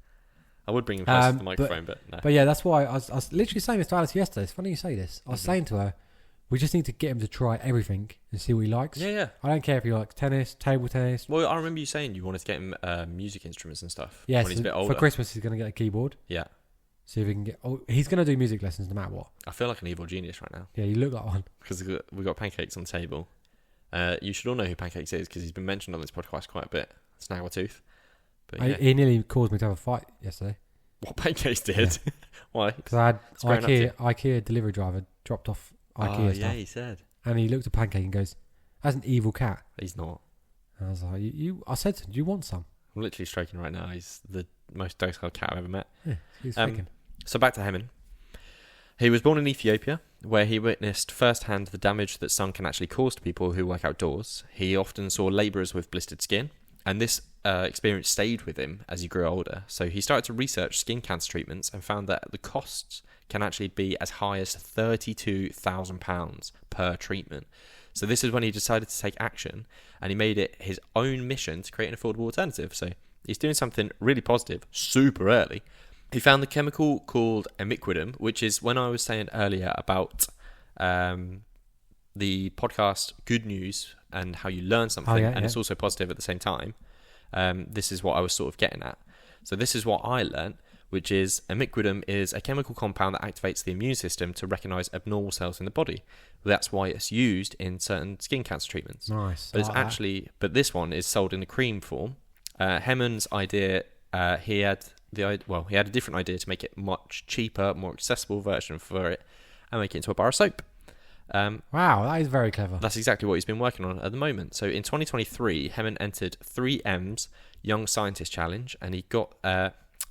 I would bring him close to the microphone, but no. But yeah, that's why I was literally saying this to Alice yesterday. It's funny you say this. I was saying to her, we just need to get him to try everything and see what he likes. Yeah. I don't care if he likes tennis, table tennis. Well, I remember you saying you wanted to get him music instruments and stuff. Yeah, when he's a bit older. For Christmas he's going to get a keyboard. Yeah. See if he can get. Oh, he's going to do music lessons no matter what. I feel like an evil genius right now. Yeah, you look like one. Because we've got Pancakes on the table. You should all know who Pancakes is because he's been mentioned on this podcast quite a bit. Snaggletooth. But yeah. He nearly caused me to have a fight yesterday. What Pancakes did? Yeah. Why? Because I had IKEA delivery driver dropped off IKEA stuff. Yeah, he said. And he looked at Pancake and goes, "That's an evil cat." He's not. And I was like, I said to him, "Do you want some?" I'm literally stroking right now. He's the most docile cat I've ever met. Yeah, he's faking. So back to Hemant. He was born in Ethiopia, where he witnessed firsthand the damage that sun can actually cause to people who work outdoors. He often saw labourers with blistered skin, and this experience stayed with him as he grew older. So he started to research skin cancer treatments and found that the costs can actually be as high as £32,000 per treatment. So this is when he decided to take action, and he made it his own mission to create an affordable alternative. So he's doing something really positive super early. He found the chemical called imiquidum, which is when I was saying earlier about the podcast Good News and how you learn something, it's also positive at the same time. This is what I was sort of getting at. So this is what I learned, which is imiquidum is a chemical compound that activates the immune system to recognise abnormal cells in the body. That's why it's used in certain skin cancer treatments. Nice. But this one is sold in the cream form. Hemant's idea, he had a different idea to make it much cheaper, more accessible version for it, and make it into a bar of soap. Wow, that is very clever. That's exactly what he's been working on at the moment. So in 2023, Hemant entered 3M's Young Scientist Challenge, and he got,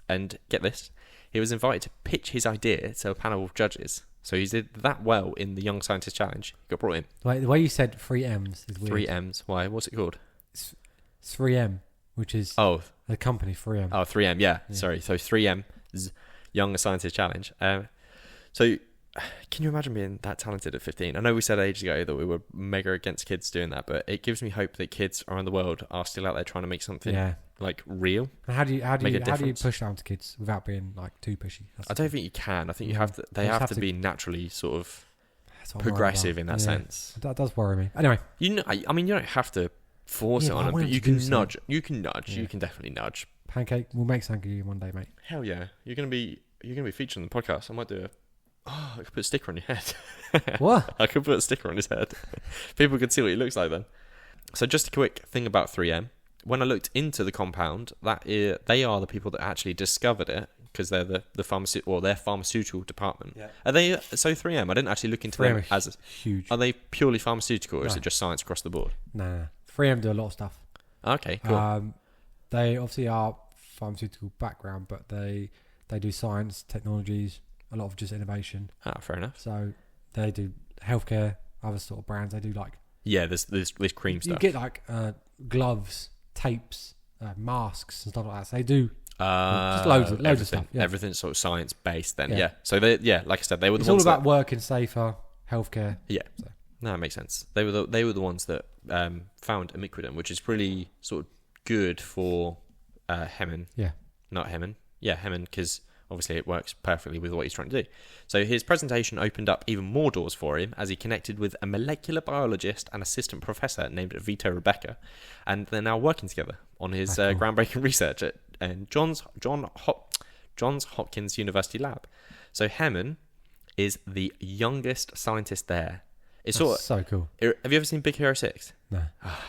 and get this, he was invited to pitch his idea to a panel of judges. So he did that well in the Young Scientist Challenge. He got brought in. Wait, the way you said 3M's is weird. 3M's. Why? What's it called? It's 3M, which is the company 3M. Oh, 3M, yeah. Sorry. So 3M's Young Scientist Challenge. So can you imagine being that talented at 15? I know we said ages ago that we were mega against kids doing that, but it gives me hope that kids around the world are still out there trying to make something like real. And how do you push that onto kids without being like too pushy? I don't think you can. I think you have to. They have to be naturally sort of progressive in that sense. That does worry me. Anyway, you don't have to force it on them, but you can nudge. You can nudge. Yeah. You can definitely nudge. Pancake, we'll make something one day, mate. Hell yeah! You're gonna be featured on the podcast. I might do I could put a sticker on your head. What? I could put a sticker on his head. People could see what he looks like then. So just a quick thing about 3M. When I looked into the compound, they are the people that actually discovered it, because they're their pharmaceutical department. Yeah. Are they 3M? I didn't actually look into them as huge. Are they purely pharmaceutical, or is it just science across the board? Nah. 3M do a lot of stuff. Okay, cool. They obviously are pharmaceutical background, but they do science, technologies, a lot of just innovation. Fair enough. So they do healthcare, other sort of brands. They do there's cream stuff. You get gloves, tapes, masks and stuff like that. So they do just loads of stuff. Yeah. Everything's sort of science based then. Yeah. So like I said, they were the ones. It's all about working safer, healthcare. Yeah. So. No, that makes sense. They were the ones that found imidacloprid, which is really sort of good for Hemin. Yeah. Not Hemin. Yeah, Hemin, because obviously it works perfectly with what he's trying to do. So his presentation opened up even more doors for him as he connected with a molecular biologist and assistant professor named Vito Rebecca, and they're now working together on his groundbreaking research at Johns Hopkins University lab. So Hemin is the youngest scientist there. It's so cool. Have you ever seen Big Hero 6? No.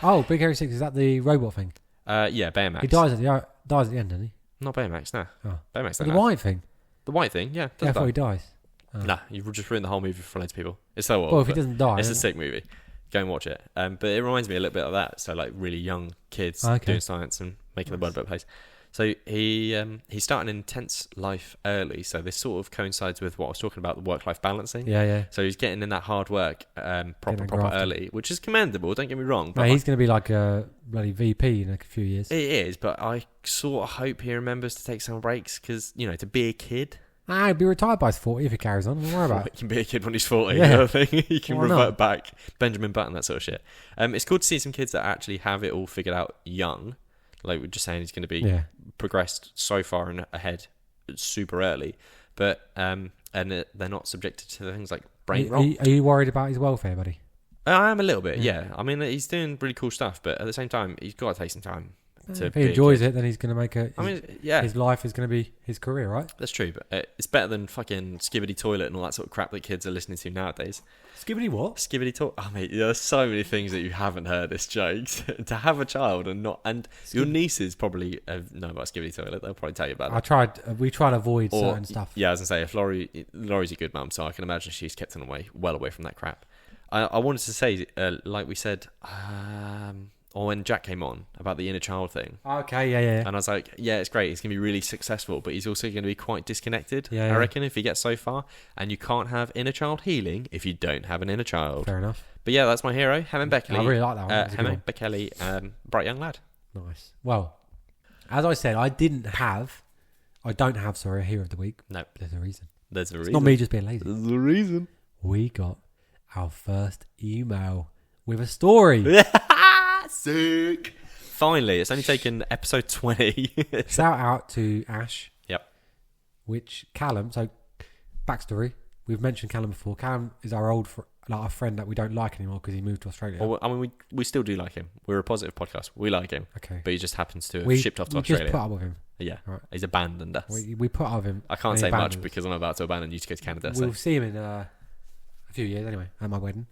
Oh, Big Hero 6, is that the robot thing? Yeah, Baymax. He dies at the end, doesn't he? Not Baymax, no. Oh. Baymax. The white thing. The white thing, yeah. I thought he dies. Oh. Nah, you've just ruined the whole movie for loads of people. It's so old. Well, if he doesn't die, it's a sick movie. Go and watch it. But it reminds me a little bit of that. So like really young kids doing science and making the world a better place. So he started an intense life early. So this sort of coincides with what I was talking about, the work-life balancing. Yeah. So he's getting in that hard work proper early, which is commendable. Don't get me wrong. But he's going to be like a bloody VP in a few years. It is, but I sort of hope he remembers to take some breaks because, to be a kid. He'll be retired by his 40 if he carries on. Don't worry about it. He can be a kid when he's 40. Yeah. He can revert back. Benjamin Button, that sort of shit. It's cool to see some kids that actually have it all figured out young. Like we're just saying, he's going to be progressed so far and ahead super early. But and they're not subjected to things like brain rot. Are you worried about his welfare, buddy? I am a little bit, yeah. I mean, he's doing really cool stuff, but at the same time, he's got to take some time. If he enjoys it, then he's going to make his life is going to be his career, right? That's true, but it's better than fucking Skibbity Toilet and all that sort of crap that kids are listening to nowadays. Skibbity what? Skibbity Toilet. Oh, mate, there's so many things that you haven't heard as jokes. To have a child and your nieces probably know about Skibbity Toilet. They'll probably tell you about it. We tried to avoid certain stuff. Yeah, I was going to say, if Laurie's a good mum, so I can imagine she's kept them well away from that crap. I wanted to say, like we said, or when Jack came on about the inner child thing. Okay, yeah. And I was like, yeah, it's great. He's going to be really successful, but he's also going to be quite disconnected, I reckon, if he gets so far. And you can't have inner child healing if you don't have an inner child. Fair enough. But yeah, that's my hero, Hemin Beckley. I really like that one. Hemin Beckley, bright young lad. Nice. Well, as I said, I don't have a hero of the week. No. There's a reason. It's not me just being lazy. There's a reason. We got our first email with a story. Sick. Finally, it's only taken episode 20. Shout out to Ash. Yep. Which Callum, so backstory, we've mentioned Callum before. Callum is our our friend that we don't like anymore because he moved to Australia. Well, I mean, we still do like him. We're a positive podcast. We like him. Okay. But he just happens to have shipped off to Australia. We just put up with him. Yeah. Right. He's abandoned us. We put up with him. I can't say much because I'm about to abandon you to go to Canada. We'll see him in a few years anyway, at my wedding.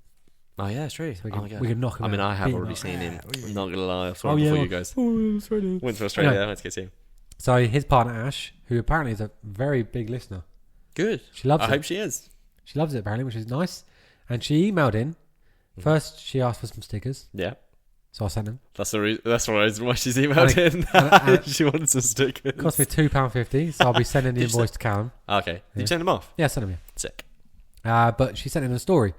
Oh yeah, it's true. So we can knock him out. I mean, I have already seen him. I'm not gonna lie. I saw him before you guys. Went to Australia. Anyway, went to get to him. So his partner Ash, who apparently is a very big listener. Good. She loves it. I hope she is. She loves it apparently, which is nice. And she emailed in. First, she asked for some stickers. Yeah. So I sent them. That's the reason why she's emailed in. She wanted some stickers. It cost me £2.50, so I'll be sending the invoice to Callum. Okay. Did you send them off? Yeah, I sent them. Yeah. Sick. But she sent in a story.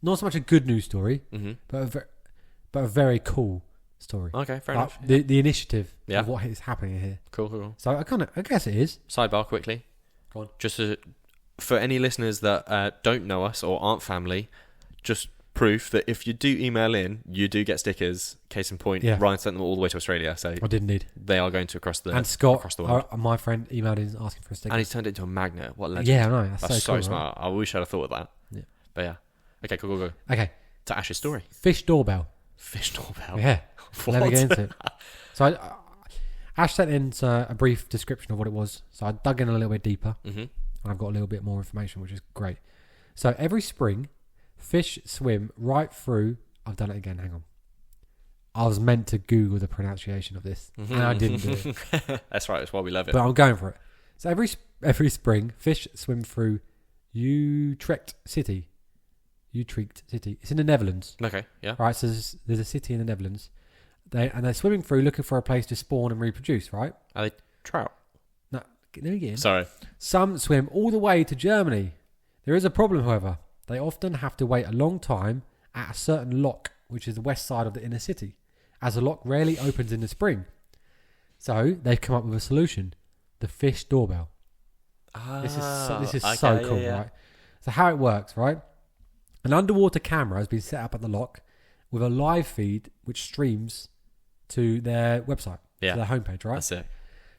Not so much a good news story, but a very cool story. Okay, fair enough. The initiative of what is happening here. Cool. So I guess it is. Sidebar quickly. Go on. Just for any listeners that don't know us or aren't family, just proof that if you do email in, you do get stickers. Case in point, Ryan sent them all the way to Australia, so I did indeed. They are going to across the world. My friend emailed in asking for a sticker, and he's turned it into a magnet. What legend! Yeah, I know. That's so smart. Right? I wish I'd have thought of that. Yeah, but yeah. Okay, go. Okay. To Ash's story. Fish doorbell. Fish doorbell. Yeah. What? Let me get into it. So Ash sent in a brief description of what it was. So I dug in a little bit deeper. Mm-hmm. And I've got a little bit more information, which is great. So every spring, fish swim right through... I've done it again, hang on. I was meant to Google the pronunciation of this, and I didn't do it. That's right, that's why we love it. But I'm going for it. So every spring, fish swim through Utrecht City. It's in the Netherlands. Okay, yeah. Right, so there's a city in the Netherlands. They're swimming through looking for a place to spawn and reproduce, right? Are they trout? No, let me get in. Sorry. Some swim all the way to Germany. There is a problem, however. They often have to wait a long time at a certain lock, which is the west side of the inner city, as the lock rarely opens in the spring. So they've come up with a solution: the fish doorbell. This is okay, so cool, right? So how it works, right? An underwater camera has been set up at the lock with a live feed which streams to their website, to their homepage, right? That's it.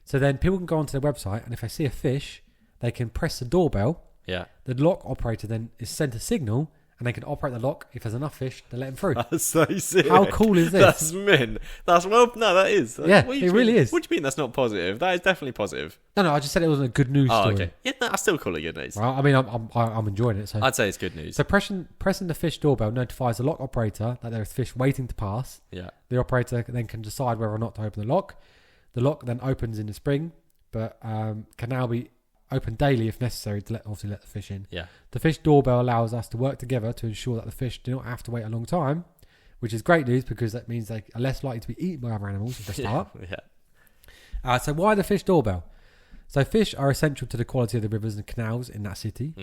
So then people can go onto their website, and if they see a fish, they can press the doorbell. Yeah. The lock operator then is sent a signal, and they can operate the lock. If there's enough fish, they let them through. That's so sick. How cool is this? That's mint. That is. Yeah, it really is. What do you mean that's not positive? That is definitely positive. No, I just said it wasn't a good news story. Okay. Yeah, no, I still call it good news. Right? I mean, I'm enjoying it. So I'd say it's good news. So pressing the fish doorbell notifies the lock operator that there is fish waiting to pass. Yeah. The operator then can decide whether or not to open the lock. The lock then opens in the spring, but can now be open daily if necessary to let the fish in. Yeah. The fish doorbell allows us to work together to ensure that the fish do not have to wait a long time, which is great news because that means they are less likely to be eaten by other animals if they start. Yeah. So why the fish doorbell? So fish are essential to the quality of the rivers and canals in that city,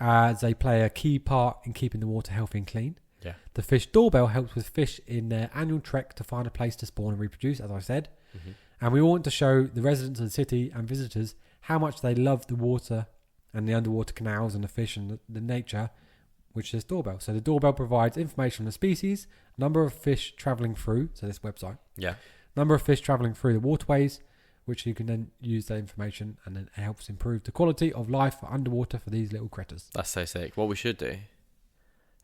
as they play a key part in keeping the water healthy and clean. Yeah. The fish doorbell helps with fish in their annual trek to find a place to spawn and reproduce, as I said. And we want to show the residents of the city and visitors how much they love the water and the underwater canals and the fish and the nature, which is doorbell. So the doorbell provides information on the species, number of fish travelling through, so this website. Yeah. Number of fish travelling through the waterways, which you can then use that information, and then it helps improve the quality of life underwater for these little critters. That's so sick. What we should do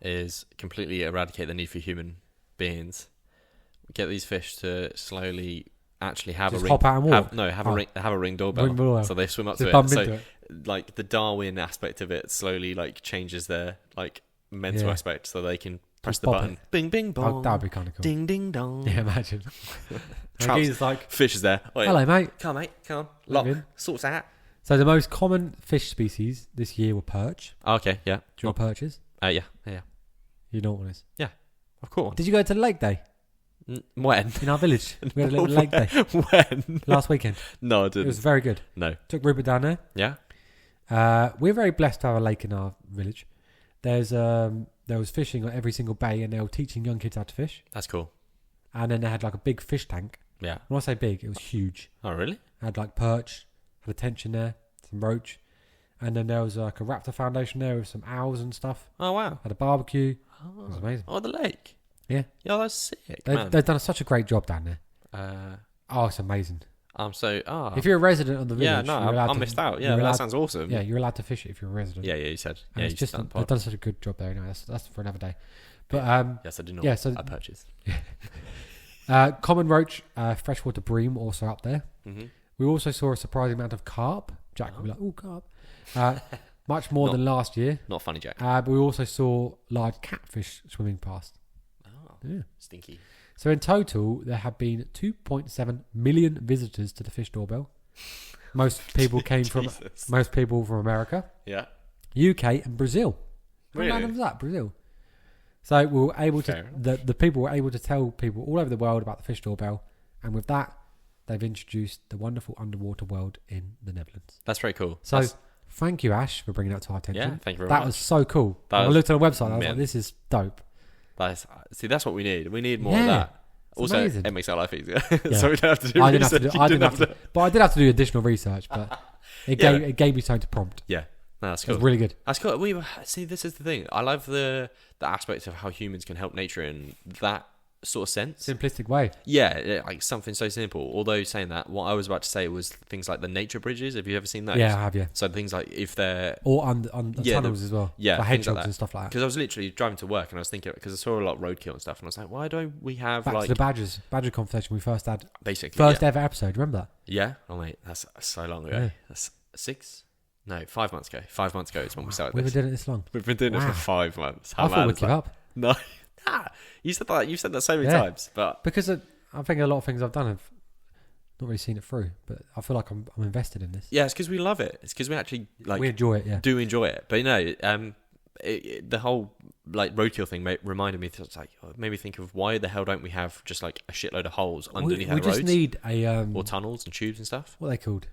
is completely eradicate the need for human beings. Get these fish to slowly actually have Just a ring. hop out and walk? Have a ring doorbell. Ring doorbell. So they swim up Just to it. bump So into it. like the Darwin aspect of it slowly like changes their like mental aspect, so they can press the button. Bing bing bong. That would be kind of cool. Ding ding dong. Yeah, imagine. Trout's like, fish is there. Oh, yeah. hello, mate. Come on, mate. Come on. Lock. in. Sorts out. So the most common fish species this year were perch. Oh, okay, yeah. Do you know what perch is? Yeah. You know what one is? Yeah, of course. Did you go to the lake day When? in our village? We had a little lake day When? last weekend. No, I didn't. It was very good. No. Took Rupert down there. Yeah? We're very blessed to have a lake in our village. There was fishing at every single bay, and they were teaching young kids how to fish. That's cool. And then they had like a big fish tank. Yeah. When I say big, it was huge. Oh, really? Had like perch, had a tension there, some roach, and then there was like a raptor foundation there with some owls and stuff. Oh, wow. Had a barbecue. Oh. It was amazing. Oh, the lake. Yeah. Yeah, that's sick, man. They've done such a great job down there. Oh, it's amazing. I'm so... If you're a resident of the village... Yeah, no, I missed out. Yeah, that sounds awesome. Yeah, you're allowed to fish it if you're a resident. Yeah, you said. And Yeah, it's just they've done such a good job there. Anyway, that's for another day. But yes, I do not. Yeah, so I purchased. common roach, freshwater bream also up there. Mm-hmm. We also saw a surprising amount of carp. Jack will be like, "Oh, carp!" Much more than last year. Not funny, Jack. But we also saw large catfish swimming past. Oh, Yeah. stinky. So in total, there have been 2.7 million visitors to the fish doorbell. Most people came from America, Yeah. UK, and Brazil. Really? How random was that? Brazil. So we were able to the people were able to tell people all over the world about the fish doorbell, and with that, they've introduced the wonderful underwater world in the Netherlands. That's very cool. So thank you, Ash, for bringing that to our attention. Yeah, thank you very That much. was so cool. That I was- looked at the website and I was Man. like, this is dope. That's what we need. We need more Yeah, of that. it's Also, amazing. it makes our life easier. Yeah. So we don't have to do I didn't have to research. do, You I didn't have to, but I did have to do additional research, but it gave me something to prompt. Yeah. No, that's It cool. was really good. That's cool. See, this is the thing. I love the aspect of how humans can help nature, and that sort of sense. Simplistic way. Yeah, like something so simple. Although saying that, what I was about to say was things like the nature bridges. Have you ever seen those? Yeah, I have, yeah. So things like if they're... Or on tunnels as well. Yeah, for hedgehogs like and stuff like that. Because I was literally driving to work and I was thinking, because I saw a lot of roadkill and stuff, and I was like, why don't we have Back like... to the badger conversation we first had. Basically, First ever episode, remember that? Yeah? Oh, mate, that's so long ago. Yeah. That's 5 months ago. 5 months ago is when we started We've this. been doing it this long. We've been doing it for 5 months. How I thought we'd give up. No. You said that. You've said that so many times, but... Because I think a lot of things I've done have not really seen it through, but I feel like I'm invested in this. Yeah, it's because we love it. It's because we actually we enjoy it. Yeah, do enjoy it. But the whole like roadkill thing reminded me. It's like it made me think of why the hell don't we have just like a shitload of holes underneath our roads? We just need or tunnels and tubes and stuff. What are they called?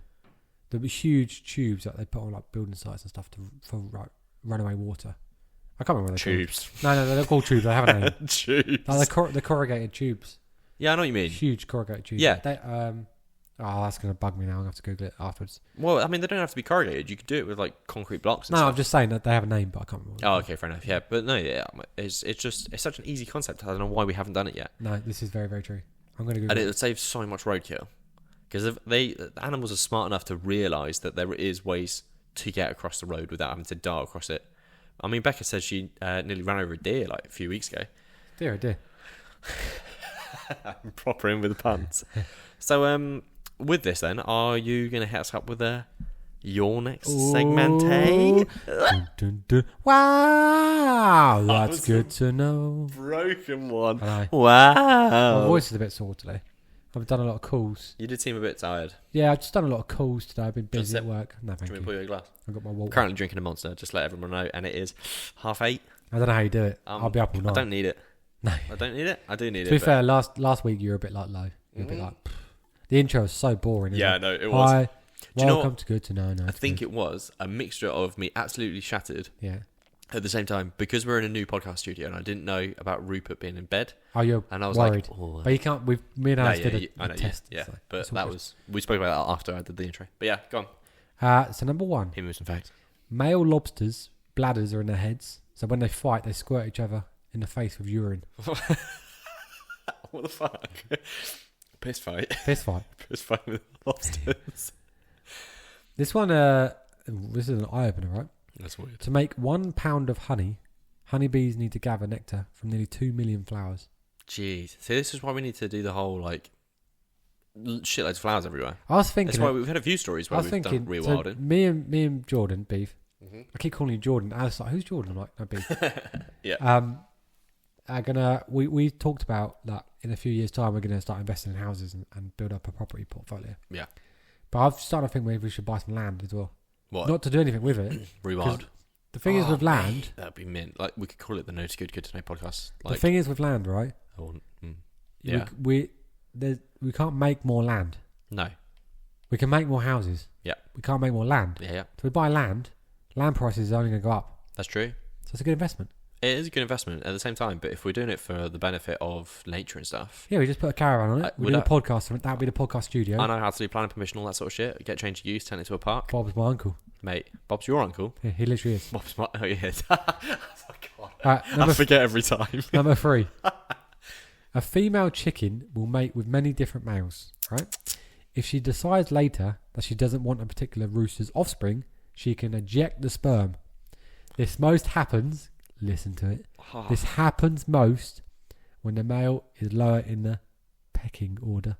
The huge tubes that they put on like building sites and stuff for runaway water. I can't remember what they're tubes. Called. No, they're called tubes. They have a name. Tubes. Like the corrugated tubes. Yeah, I know what you mean. Huge corrugated tubes. Yeah. That's going to bug me now. I'm going to have to Google it afterwards. Well, I mean, they don't have to be corrugated. You could do it with like concrete blocks and stuff. stuff. I'm just saying that they have a name, but I can't remember. Oh, okay, fair enough. Yeah, but no, yeah, it's such an easy concept. I don't know why we haven't done it yet. No, this is very, very true. I'm going to Google it. And it would save so much roadkill. Because the animals are smart enough to realise that there is ways to get across the road without having to dart across it. I mean, Becca said she nearly ran over a deer like a few weeks ago. Dear. I'm proper in with the puns. So, with this then, are you going to hit us up with your next segment? Dun, dun, dun. Wow, that's good to know. Broken one. Wow. My voice is a bit sore today. I've done a lot of calls. You did seem a bit tired. Yeah, I've just done a lot of calls today. I've been busy at work. No, thank you. Can we pour you a glass? I've got my water. I'm currently drinking a Monster, just to let everyone know, and it is 8:30. I don't know how you do it. I'll be up all night. I don't need it. No. I don't need it. I do need it. To be fair, last week you were a bit like low. You were a bit like... The intro was so boring. Yeah, no, it was. Hi, welcome to Good to Know. No, I think it was a mixture of me absolutely shattered. Yeah. At the same time, because we're in a new podcast studio and I didn't know about Rupert being in bed. Oh, you're and I was worried. Like, oh. But you can't. Me and Alice did a test. Yeah, so but that was... We spoke about that after I did the intro. But yeah, go on. So number one. Hit me with some facts. Male lobsters' bladders are in their heads. So when they fight, they squirt each other in the face with urine. What the fuck? Piss fight. Piss fight. Piss fight with lobsters. This one, this is an eye-opener, right? That's weird. To make 1 pound of honey, honeybees need to gather nectar from nearly 2 million flowers. Jeez. See, this is why we need to do the whole, like, shitloads of flowers everywhere. I was thinking... That's why we've had a few stories where we've done rewilding. So me and Jordan, Beef, I keep calling you Jordan. Alice like, who's Jordan? I'm like, no, Beef. Yeah. We talked about that in a few years' time we're gonna start investing in houses and build up a property portfolio. Yeah. But I've started to think maybe we should buy some land as well. What? Not to do anything with it. Rewild. The thing is with land, that'd be mint. Like we could call it the No to Good to Know podcast. Like, the thing is with land, right? Yeah. We can't make more land. No. We can make more houses. Yeah. We can't make more land. Yeah. So we buy land prices are only going to go up. That's true. So it's a good investment. It is a good investment at the same time, but if we're doing it for the benefit of nature and stuff... Yeah, we just put a caravan on it. We do a podcast on it. That would be the podcast studio. I know how to do planning permission, all that sort of shit. Get change of use, turn it to a park. Bob's my uncle. Mate, Bob's your uncle? Yeah, he literally is. Bob's my... Oh, yeah. Oh, God. Right, I forget every time. Number 3. A female chicken will mate with many different males, right? If she decides later that she doesn't want a particular rooster's offspring, she can eject the sperm. This most happens... Listen to it. Oh. This happens most when the male is lower in the pecking order.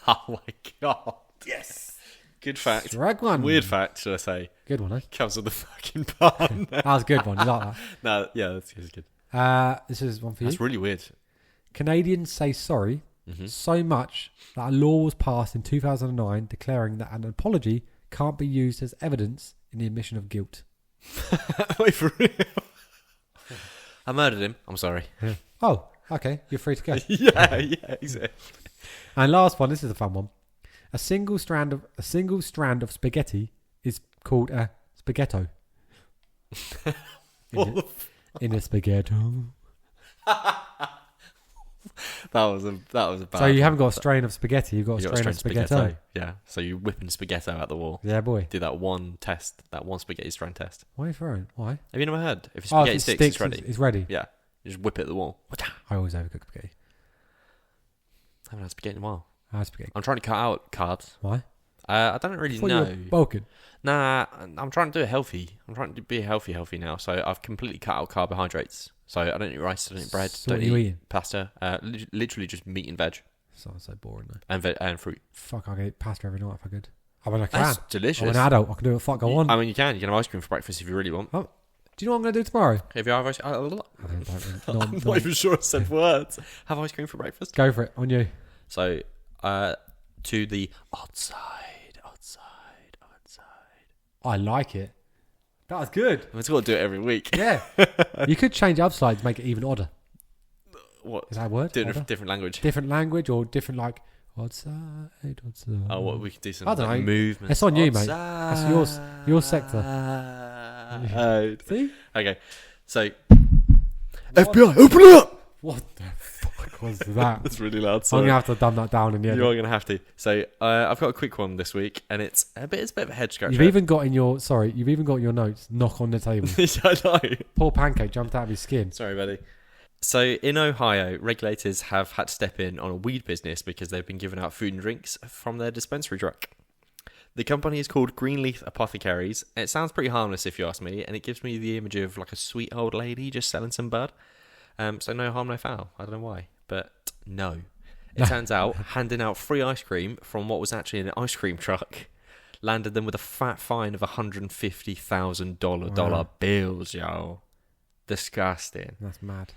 Oh my God. Yes. Good fact. Strike one. Weird fact, should I say. Good one, eh? Comes with the fucking pun. That was a good one. You like that? No, yeah, that's good. This is one for you. That's really weird. Canadians say sorry so much that a law was passed in 2009 declaring that an apology can't be used as evidence in the admission of guilt. Wait, for real? I murdered him. I'm sorry. Yeah. Oh, okay. You're free to go. yeah, exactly. And last one. This is a fun one. A single strand of spaghetti is called a spaghetto. in a spaghetto. That was a bad. So you haven't got a strain of spaghetti. You've got a strain of spaghetto. Yeah. So you're whipping spaghetto out the wall. Yeah, boy. Do that one test. That one spaghetti strand test. Why are you throwing? Why? Have you never heard? If spaghetti sticks, it's ready. It's ready. Yeah. You just whip it at the wall. I always overcook spaghetti. haven't had spaghetti in a while. I had spaghetti. I'm trying to cut out carbs. Why? I don't really Thought know. you were bulking. Nah, I'm trying to do it healthy. I'm trying to be healthy now. So I've completely cut out carbohydrates. So I don't eat rice, I don't eat bread, So don't what are you eat eating? pasta. Literally just meat and veg. Sounds so boring though. And fruit. Fuck, I could eat pasta every night if I could. I mean, I can. That's delicious. I'm an adult. I can do what the fuck I want. I mean, you can. You can have ice cream for breakfast if you really want. Oh, do you know what I'm going to do tomorrow? If you have ice I don't I'm not even sure I said words. Have ice cream for breakfast. Go for it. On you. So, to the odd side. I like it. That was good. We've got to do it every week. Yeah. You could change upside to make it even odder. What? Is that a word? Different language. Different language or different like odd side. Oh, what we could do some I don't know. movements. It's on you, Odd mate. side. That's your sector. See? Okay. So, FBI, open it up! What the fuck was that? That's really loud. I'm Sorry. going to have to dumb that down in the end. You are going to have to. So, I've got a quick one this week, and it's a bit of a head scratcher. You've even got in your notes, knock on the table. I know. Poor Pancake jumped out of his skin. Sorry, buddy. So, in Ohio, regulators have had to step in on a weed business because they've been giving out food and drinks from their dispensary truck. The company is called Greenleaf Apothecaries. It sounds pretty harmless if you ask me, and it gives me the image of like a sweet old lady just selling some bud. So no harm, no foul. I don't know why, but no. It turns out handing out free ice cream from what was actually an ice cream truck landed them with a fat fine of $150,000 dollar bills, yo. Disgusting. That's mad.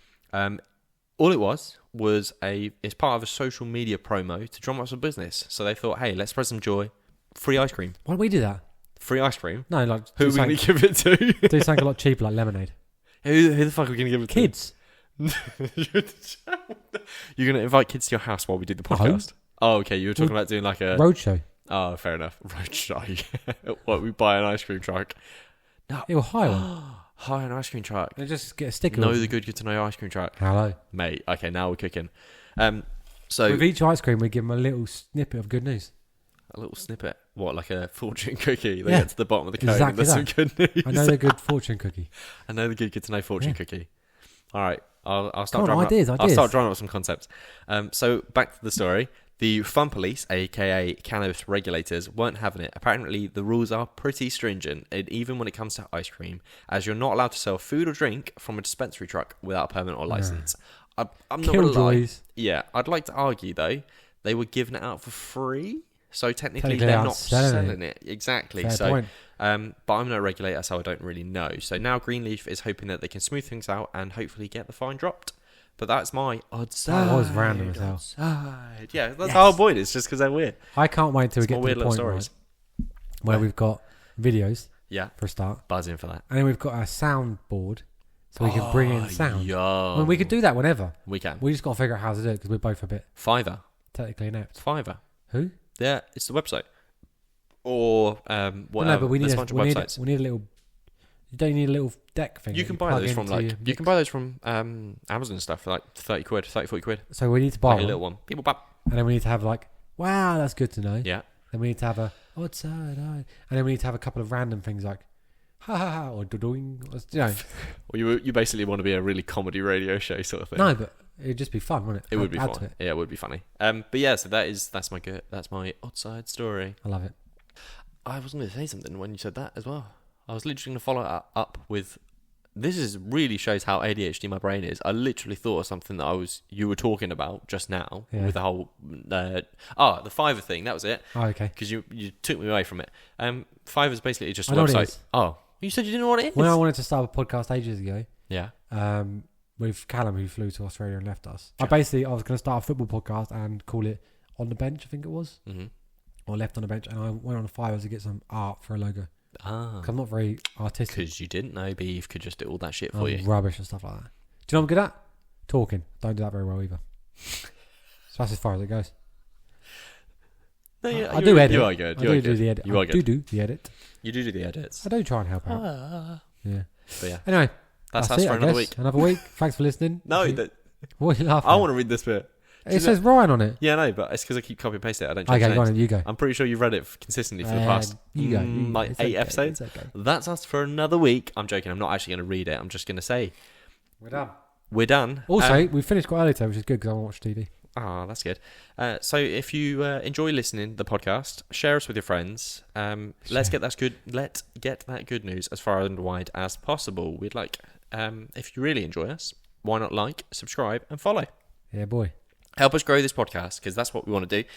All it was it's part of a social media promo to drum up some business. So they thought, hey, let's spread some joy. Free ice cream. Why don't we do that? Free ice cream? No, like Who are we going to give it to? do something a lot cheaper, like lemonade. Who the fuck are we going to give it to? Kids. You're going to invite kids to your house while we do the podcast? Oh, okay. You were talking about doing like a roadshow. Oh, fair enough. Roadshow. What, we buy an ice cream truck? No. It will hire one. Hire an ice cream truck. And just get a sticker. Know the good to know ice cream truck. Hello. Mate, okay, now we're cooking. So with each ice cream, we give them a little snippet of good news. A little snippet. What, like a fortune cookie? They get to the bottom of the cone exactly and there's some good news. I know the good fortune cookie. I know the good to know fortune cookie. All right, I'll start Come on, drawing ideas. I'll start drawing up some concepts. So back to the story. The fun police, aka cannabis regulators, weren't having it. Apparently, the rules are pretty stringent, and even when it comes to ice cream, as you're not allowed to sell food or drink from a dispensary truck without a permit or license. I'm not going to lie. Yeah, I'd like to argue though they were giving it out for free, so technically they're not selling it. Exactly. Fair point. But I'm no regulator, so I don't really know. So now Greenleaf is hoping that they can smooth things out and hopefully get the fine dropped. But that's my odd side. That was random as hell. Side. Yeah, that's the whole point. It's just because they're weird. I can't wait till we get to the point right, where we've got videos. Yeah, for a start. Buzzing for that. And then we've got our soundboard, so we can bring in sound. Yo. I mean, we could do that whenever. We can. We just got to figure out how to do it because we're both a bit Fiverr. Technically inept. Fiverr. Who? Yeah, it's the website. Or whatever. No, but we need a bunch of websites. We need a little. You don't need a little deck thing. You can buy those from Amazon and stuff for like 30 quid, 40 quid. So we need to buy a little one. People buy. And then we need to have like, wow, that's good to know. Yeah. Then we need to have a odd side eye. And then we need to have a couple of random things like ha ha ha or doing, you know. Well, you basically want to be a really comedy radio show sort of thing. No, but it'd just be fun, wouldn't it? It would be fun. Yeah, it would be funny. But yeah, so that's my odd side story. I love it. I was going to say something when you said that as well. I was literally going to follow it up with. This really shows how ADHD my brain is. I literally thought of something that you were talking about just now with the whole the Fiverr thing. That was it. Oh, okay. Because you took me away from it. Fiverr's basically just a website. Oh, you said you didn't know what it is. When I wanted to start a podcast ages ago. Yeah. With Callum, who flew to Australia and left us. Sure. I was going to start a football podcast and call it On the Bench, I think it was. Mm-hmm. Or Left on the Bench, and I went on Fiverr to get some art for a logo. I'm not very artistic. Because you didn't know Beef could just do all that shit for you. Rubbish and stuff like that. Do you know what I'm good at? Talking. Don't do that very well either. So that's as far as it goes. No, I do edit. You are good. I do the edit. You are good. I do the edit. You do the edits. I do try and help out. Yeah. But yeah. Anyway, that's us for another week. Another week. Thanks for listening. No, what are you laughing I at? want to read this bit. It says Ryan on it. Yeah, no, but it's because I keep copy and paste it. I don't change Okay, go on, you go. I'm pretty sure you've read it consistently for the past like 8 episodes. It's okay. That's us for another week. I'm joking. I'm not actually going to read it. I'm just going to say we're done. We're done. Also, we finished quite early today, which is good because I want to watch TV. Ah, that's good. So if you enjoy listening to the podcast, share us with your friends. Let's get that good news as far and wide as possible. We'd like, if you really enjoy us, why not like, subscribe, and follow? Yeah, boy. Help us grow this podcast, because that's what we want to do.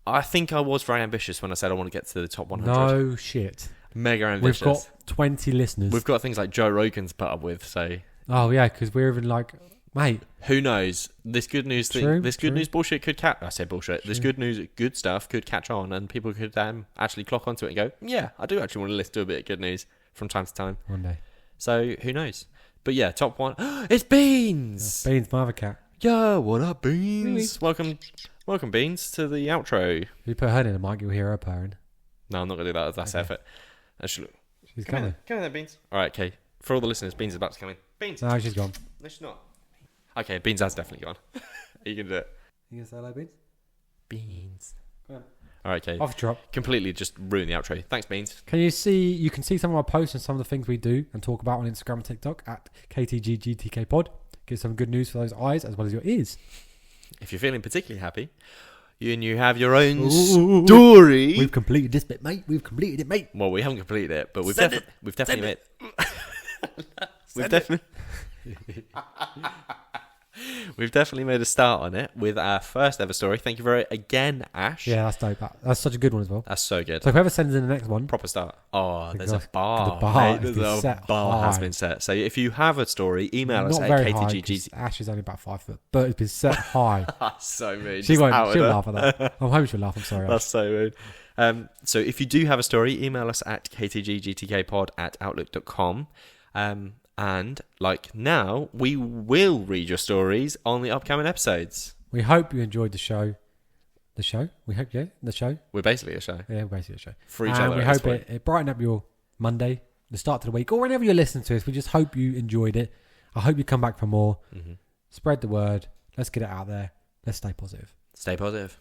I think I was very ambitious when I said I want to get to the top 100. No shit. Mega ambitious. We've got 20 listeners. We've got things like Joe Rogan's put up with, so... Oh, yeah, because we're even like... Mate. Who knows? This good news thing, good news bullshit could catch... I said bullshit. True. This good news, good stuff could catch on, and people could actually clock onto it and go, yeah, I do actually want to listen to a bit of good news from time to time. One day. So, who knows? But yeah, top one. It's Beans! Beans, my other cat. Yo, what up, Beans? Welcome, Beans, to the outro. If you put her in the mic, you'll hear her purring. No, I'm not going to do that. That's effort. She's coming. Come in there, Beans. All right, okay. For all the listeners, Beans is about to come in. Beans. No, she's gone. No, she's not. Okay, Beans has definitely gone. You can do it. You gonna say hello, Beans? Beans. Come on. All right, okay. Off drop. Completely just ruin the outro. Thanks, Beans. You can see some of our posts and some of the things we do and talk about on Instagram and TikTok at KTGGTKpod. Give some good news for those eyes as well as your ears. If you're feeling particularly happy, you have your own story. We've completed this bit, mate. We've completed it, mate. Well, we haven't completed it, but we've definitely made. We've definitely made a start on it with our first ever story. Thank you very again, Ash. Yeah, that's dope. That's such a good one as well. That's so good. So whoever sends in the next one, proper start. Oh, there's a bar. The bar, Has been set. So if you have a story, email us at KTGGT. Ash is only about 5 foot, but it's been set high. So mean. She'll laugh at that. I'm hoping she'll laugh. I'm sorry. That's so mean. So if you do have a story, email us at KTGGTKpod@outlook.com. And like now, we will read your stories on the upcoming episodes. We hope you enjoyed the show. The show? We hope, yeah, the show. We're basically a show. Yeah, we're basically a show. For each other. We hope it brightened up your Monday, the start of the week, or whenever you're listening to us. We just hope you enjoyed it. I hope you come back for more. Mm-hmm. Spread the word. Let's get it out there. Let's stay positive. Stay positive.